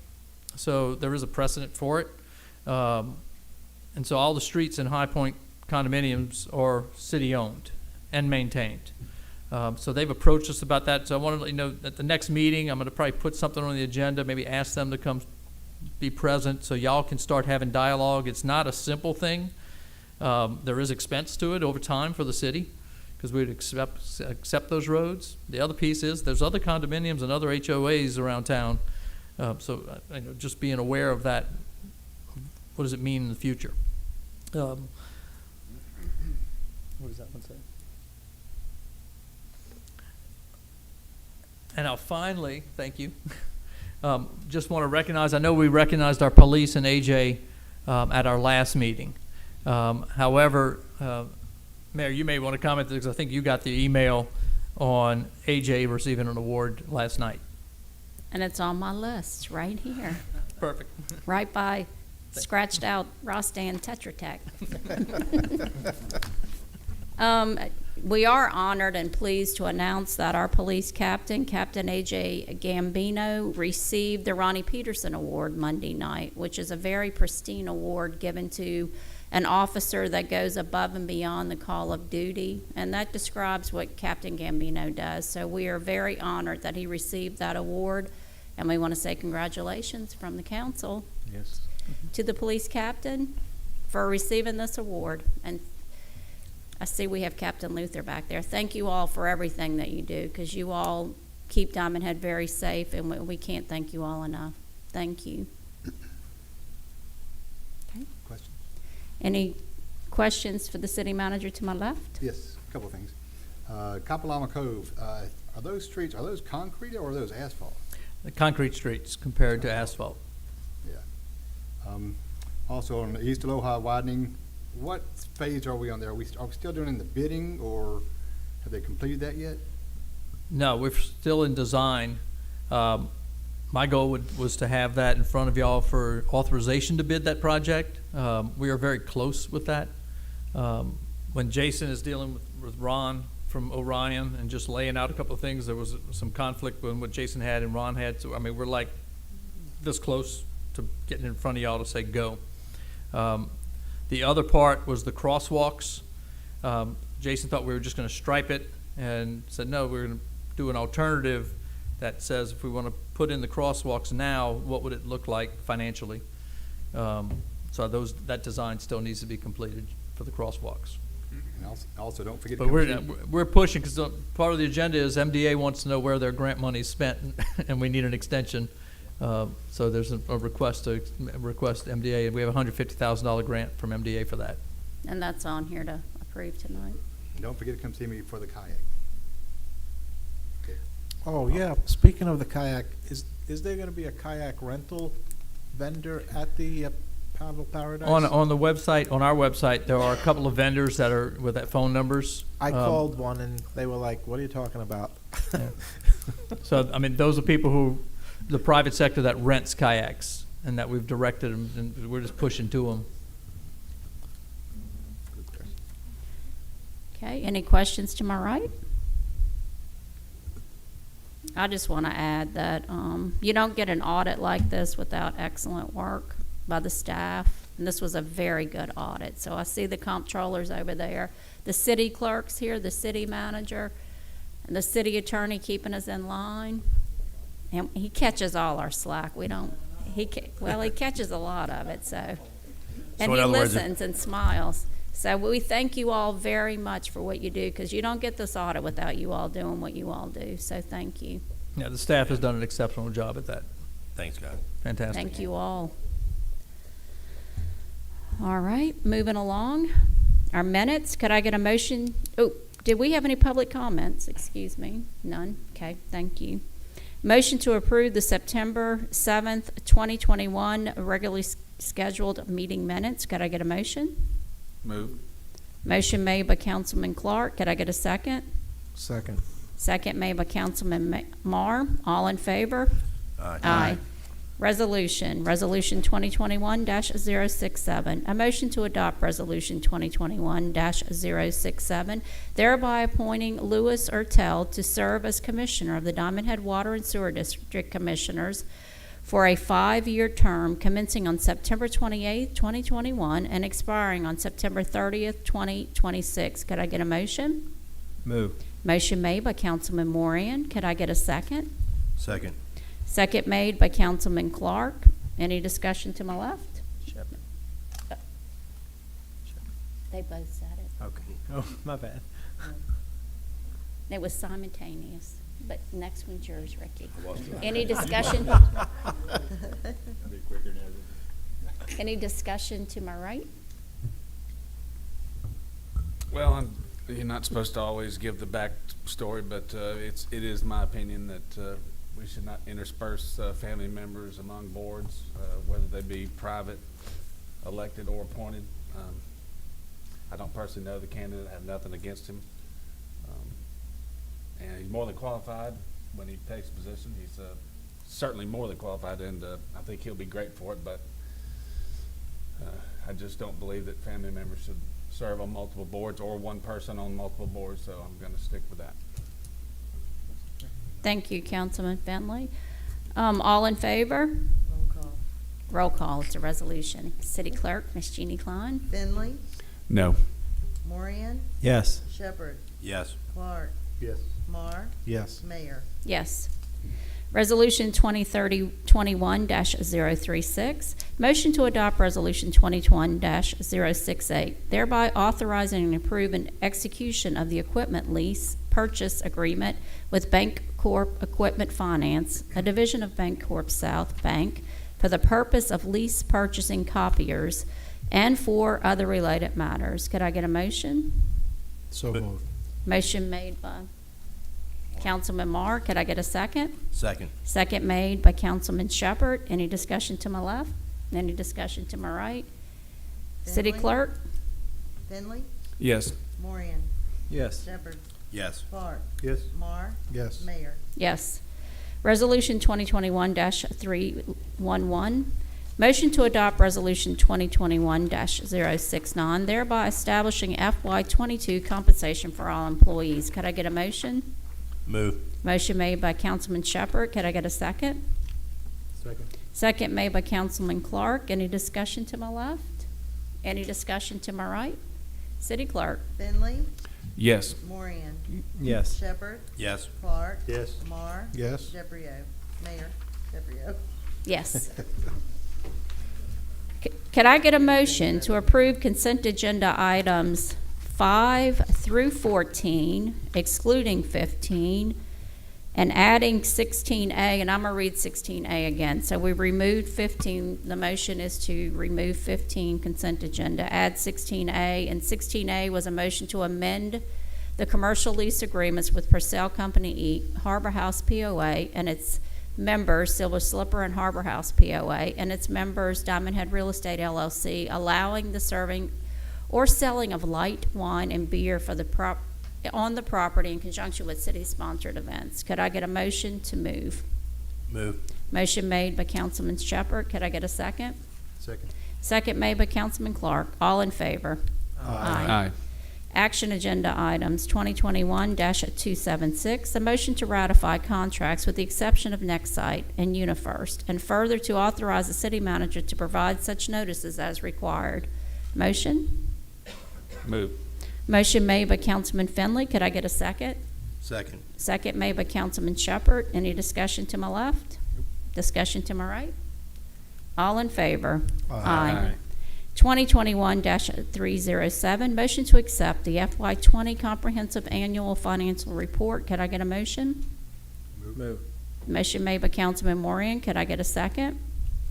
Speaker 11: so there is a precedent for it. And so all the streets in High Point condominiums are city-owned and maintained. So they've approached us about that. So I wanted to let you know at the next meeting, I'm going to probably put something on the agenda, maybe ask them to come be present so y'all can start having dialogue. It's not a simple thing. There is expense to it over time for the city because we'd accept those roads. The other piece is there's other condominiums and other HOAs around town. So just being aware of that, what does it mean in the future? What does that one say? And now finally, thank you, just want to recognize, I know we recognized our police and AJ at our last meeting. However, Mayor, you may want to comment because I think you got the email on AJ receiving an award last night.
Speaker 1: And it's on my list right here,
Speaker 11: Perfect.
Speaker 1: right by scratched out Rostan Tetra Tech. We are honored and pleased to announce that our police captain, Captain AJ Gambino, received the Ronnie Peterson Award Monday night, which is a very pristine award given to an officer that goes above and beyond the call of duty, and that describes what Captain Gambino does. So we are very honored that he received that award, and we want to say congratulations from the council
Speaker 5: Yes.
Speaker 1: to the police captain for receiving this award. And I see we have Captain Luther back there. Thank you all for everything that you do, because you all keep Diamondhead very safe, and we can't thank you all enough. Thank you. Okay.
Speaker 3: Questions?
Speaker 1: Any questions for the city manager to my left?
Speaker 3: Yes, a couple of things. Kapalama Cove, are those streets, are those concrete or are those asphalt?
Speaker 11: The concrete streets compared to asphalt.
Speaker 3: Yeah. Also on the East Aloha widening, what phase are we on there? Are we still doing the bidding, or have they completed that yet?
Speaker 11: No, we're still in design. My goal was to have that in front of y'all for authorization to bid that project. We are very close with that. When Jason is dealing with Ron from Orion and just laying out a couple of things, there was some conflict with what Jason had and Ron had. So, I mean, we're like this close to getting in front of y'all to say go. The other part was the crosswalks. Jason thought we were just going to stripe it and said, no, we're going to do an alternative that says if we want to put in the crosswalks now, what would it look like financially? So that design still needs to be completed for the crosswalks.
Speaker 3: And also don't forget.
Speaker 11: But we're pushing because part of the agenda is MDA wants to know where their grant money is spent, and we need an extension. So there's a request to request MDA, and we have a $150,000 grant from MDA for that.
Speaker 1: And that's on here to approve tonight.
Speaker 3: Don't forget to come see me for the kayak. Okay.
Speaker 5: Oh, yeah, speaking of the kayak, is there gonna be a kayak rental vendor at the Paddle Paradise?
Speaker 11: On the website, on our website, there are a couple of vendors that are with that phone numbers.
Speaker 5: I called one and they were like, what are you talking about?
Speaker 11: Yeah. So, I mean, those are people who, the private sector that rents kayaks, and that we've directed them, and we're just pushing to them.
Speaker 1: Okay, any questions to my right? I just want to add that you don't get an audit like this without excellent work by the staff. And this was a very good audit. So I see the comptrollers over there, the city clerks here, the city manager, and the city attorney keeping us in line. And he catches all our slack. We don't, he catches a lot of it, so. And he listens and smiles. So we thank you all very much for what you do, because you don't get this audit without you all doing what you all do. So thank you.
Speaker 11: Yeah, the staff has done an exceptional job at that.
Speaker 2: Thanks, guys.
Speaker 11: Fantastic.
Speaker 1: Thank you all. All right, moving along. Our minutes, could I get a motion? Oh, did we have any public comments? Excuse me. None? Okay, thank you. Motion to approve the September 7th, 2021 regularly scheduled meeting minutes. Could I get a motion?
Speaker 9: Move.
Speaker 1: Motion made by Councilman Clark. Could I get a second?
Speaker 5: Second.
Speaker 1: Second made by Councilman Marr. All in favor? Aye. Resolution 2021-067. A motion to adopt Resolution 2021-067, thereby appointing Louis Ertel to serve as Commissioner of the Diamondhead Water and Sewer District Commissioners for a 5-year term commencing on September 28th, 2021 and expiring on September 30th, 2026. Could I get a motion?
Speaker 8: Move.
Speaker 1: Motion made by Councilman Moran. Could I get a second?
Speaker 2: Second.
Speaker 1: Second made by Councilman Clark. Any discussion to my left? They both said it.
Speaker 8: Okay. Oh, my bad.
Speaker 1: It was simultaneous, but next one's yours, Ricky. Any discussion? Any discussion to my right?
Speaker 9: Well, you're not supposed to always give the backstory, but it is my opinion that we should not intersperse family members among boards, whether they be private, elected, or appointed. I don't personally know the candidate. I have nothing against him. And he's more than qualified when he takes a position. He's certainly more than qualified, and I think he'll be great for it, but I just don't believe that family members should serve on multiple boards or one person on multiple boards, so I'm going to stick with that.
Speaker 1: Thank you, Councilman Bentley. All in favor?
Speaker 12: Roll call.
Speaker 1: Roll call. It's a resolution. City Clerk, Ms. Jeannie Klein.
Speaker 12: Finley,
Speaker 9: No.
Speaker 12: Moran,
Speaker 8: Yes.
Speaker 12: Shepherd,
Speaker 2: Yes.
Speaker 12: Clark,
Speaker 5: Yes.
Speaker 12: Marr,
Speaker 5: Yes.
Speaker 12: Mayor.
Speaker 1: Yes. Resolution 2021-036, motion to adopt Resolution 2021-068, thereby authorizing and approving execution of the equipment lease purchase agreement with Bancor Equipment Finance, a division of Bancor South Bank, for the purpose of lease purchasing copiers and for other related matters. Could I get a motion?
Speaker 5: So moved.
Speaker 1: Motion made by Councilman Marr. Could I get a second?
Speaker 2: Second.
Speaker 1: Second made by Councilman Shepherd. Any discussion to my left? Any discussion to my right? City
Speaker 12: Finley?
Speaker 1: Clerk?
Speaker 12: Finley,
Speaker 9: Yes.
Speaker 12: Moran,
Speaker 8: Yes.
Speaker 12: Shepherd,
Speaker 2: Yes.
Speaker 12: Clark,
Speaker 5: Yes.
Speaker 12: Marr,
Speaker 5: Yes.
Speaker 12: Mayor.
Speaker 1: Yes. Resolution 2021-311, motion to adopt Resolution 2021-069, thereby establishing FY22 compensation for all employees. Could I get a motion?
Speaker 2: Move.
Speaker 1: Motion made by Councilman Shepherd. Could I get a second?
Speaker 5: Second.
Speaker 1: Second made by Councilman Clark. Any discussion to my left? Any discussion to my right? City Clerk?
Speaker 12: Finley,
Speaker 9: Yes.
Speaker 12: Moran,
Speaker 8: Yes.
Speaker 12: Shepherd,
Speaker 2: Yes.
Speaker 12: Clark.
Speaker 5: Yes.
Speaker 12: Marr.
Speaker 5: Yes.
Speaker 12: Shepherd, Mayor. Shepherd.
Speaker 1: Yes. Could I get a motion to approve consent agenda items 5 through 14, excluding 15, and adding 16A, and I'm going to read 16A again. So we removed 15. The motion is to remove 15 consent agenda, add 16A, and 16A was a motion to amend the commercial lease agreements with Purcell Company Inc., Harbor House POA, and its members, Silver Slipper and Harbor House POA, and its members, Diamondhead Real Estate LLC, allowing the serving or selling of light wine and beer for the on the property in conjunction with city-sponsored events. Could I get a motion to move?
Speaker 2: Move.
Speaker 1: Motion made by Councilman Shepherd. Could I get a second?
Speaker 5: Second.
Speaker 1: Second made by Councilman Clark. All in favor?
Speaker 9: Aye.
Speaker 1: Action agenda items 2021-276, a motion to ratify contracts with the exception of Nexsite and UniFirst, and further to authorize the city manager to provide such notices as required. Motion?
Speaker 9: Move.
Speaker 1: Motion made by Councilman Finley. Could I get a second?
Speaker 2: Second.
Speaker 1: Second made by Councilman Shepherd. Any discussion to my left? Discussion to my right? All in favor?
Speaker 9: Aye.
Speaker 1: 2021-307, motion to accept the FY20 Comprehensive Annual Financial Report. Could I get a motion?
Speaker 5: Move.
Speaker 1: Motion made by Councilman Moran. Could I get a second?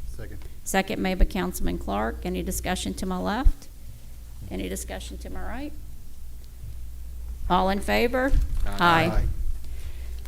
Speaker 5: Second.
Speaker 1: Second made by Councilman Clark. Any discussion to my left? Any discussion to my right? All in favor? Aye.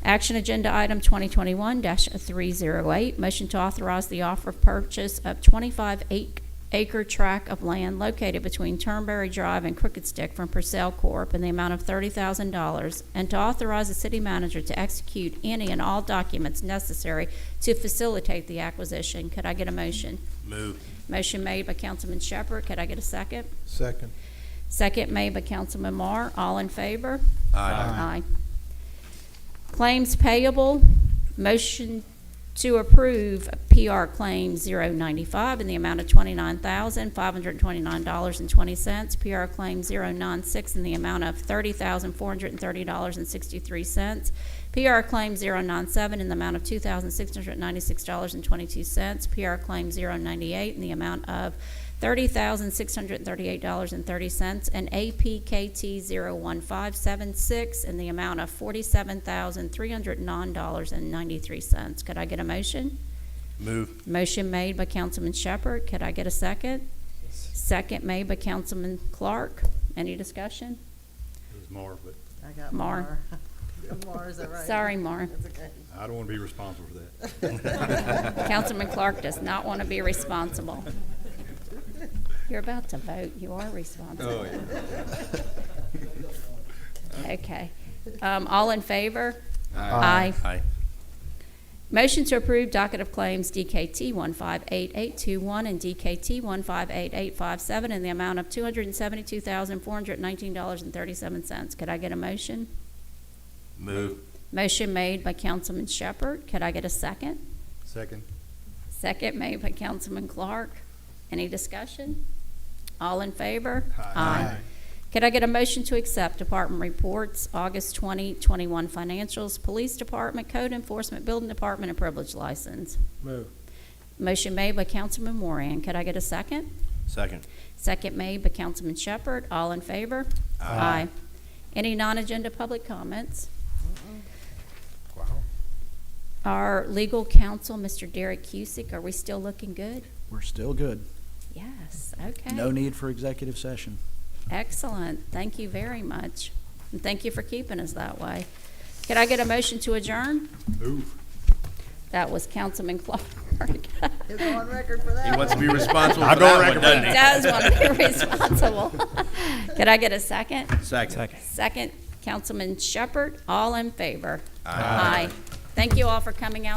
Speaker 1: Action agenda item 2021-308, motion to authorize the offer of purchase of 25-acre tract of land located between Turnberry Drive and Crooked Stick from Purcell Corp. in the amount of $30,000, and to authorize the city manager to execute any and all documents necessary to facilitate the acquisition. Could I get a motion?
Speaker 2: Move.
Speaker 1: Motion made by Councilman Shepherd. Could I get a second?
Speaker 5: Second.
Speaker 1: Second made by Councilman Marr. All in favor?
Speaker 2: Aye.
Speaker 1: Claims payable, motion to approve PR claim 095 in the amount of $29,529.20. PR claim 096 in the amount of $30,430.63. PR claim 097 in the amount of $2,696.22. PR claim 098 in the amount of $30,638.30, and APKT 01576 in the amount of $47,309.93. Could I get a motion?
Speaker 2: Move.
Speaker 1: Motion made by Councilman Shepherd. Could I get a second? Second made by Councilman Clark. Any discussion?
Speaker 3: It was Mar, but
Speaker 4: I got
Speaker 1: Mar.
Speaker 4: Mar, is that right?
Speaker 1: Sorry, Mar.
Speaker 4: That's okay.
Speaker 3: I don't want to be responsible for that.
Speaker 1: Councilman Clark does not want to be responsible. You're about to vote. You are responsible.
Speaker 3: Oh, yeah.
Speaker 1: Okay. All in favor?
Speaker 2: Aye. Aye.
Speaker 1: Motion to approve docket of claims DKT 158821 and DKT 158857 in the amount of $272,419.37. Could I get a motion?
Speaker 2: Move.
Speaker 1: Motion made by Councilman Shepherd. Could I get a second?
Speaker 3: Second.
Speaker 1: Second made by Councilman Clark. Any discussion? All in favor?
Speaker 3: Aye.
Speaker 1: Could I get a motion to accept department reports, August 2021 financials, Police Department, Code Enforcement, Building Department, and Privilege License?
Speaker 5: Move.
Speaker 1: Motion made by Councilman Moran. Could I get a second?
Speaker 2: Second.
Speaker 1: Second made by Councilman Shepherd. All in favor? Aye. Any non-agenda public comments?
Speaker 5: Wow.
Speaker 1: Our legal counsel, Mr. Derek Cusick, are we still looking good?
Speaker 13: We're still good.
Speaker 1: Yes, okay.
Speaker 13: No need for executive session.
Speaker 1: Excellent. Thank you very much. And thank you for keeping us that way. Could I get a motion to adjourn?
Speaker 3: Move.
Speaker 1: That was Councilman Clark.
Speaker 4: He'll go on record for that.
Speaker 2: He wants to be responsible
Speaker 3: I'll
Speaker 2: for
Speaker 3: go
Speaker 2: that
Speaker 3: record
Speaker 2: one,
Speaker 3: for
Speaker 2: doesn't
Speaker 1: He
Speaker 2: he?
Speaker 1: does want to be responsible. Could I get a second?
Speaker 2: Second.
Speaker 1: Second, Councilman Shepherd. All in favor?
Speaker 2: Aye.
Speaker 1: Thank you all for coming out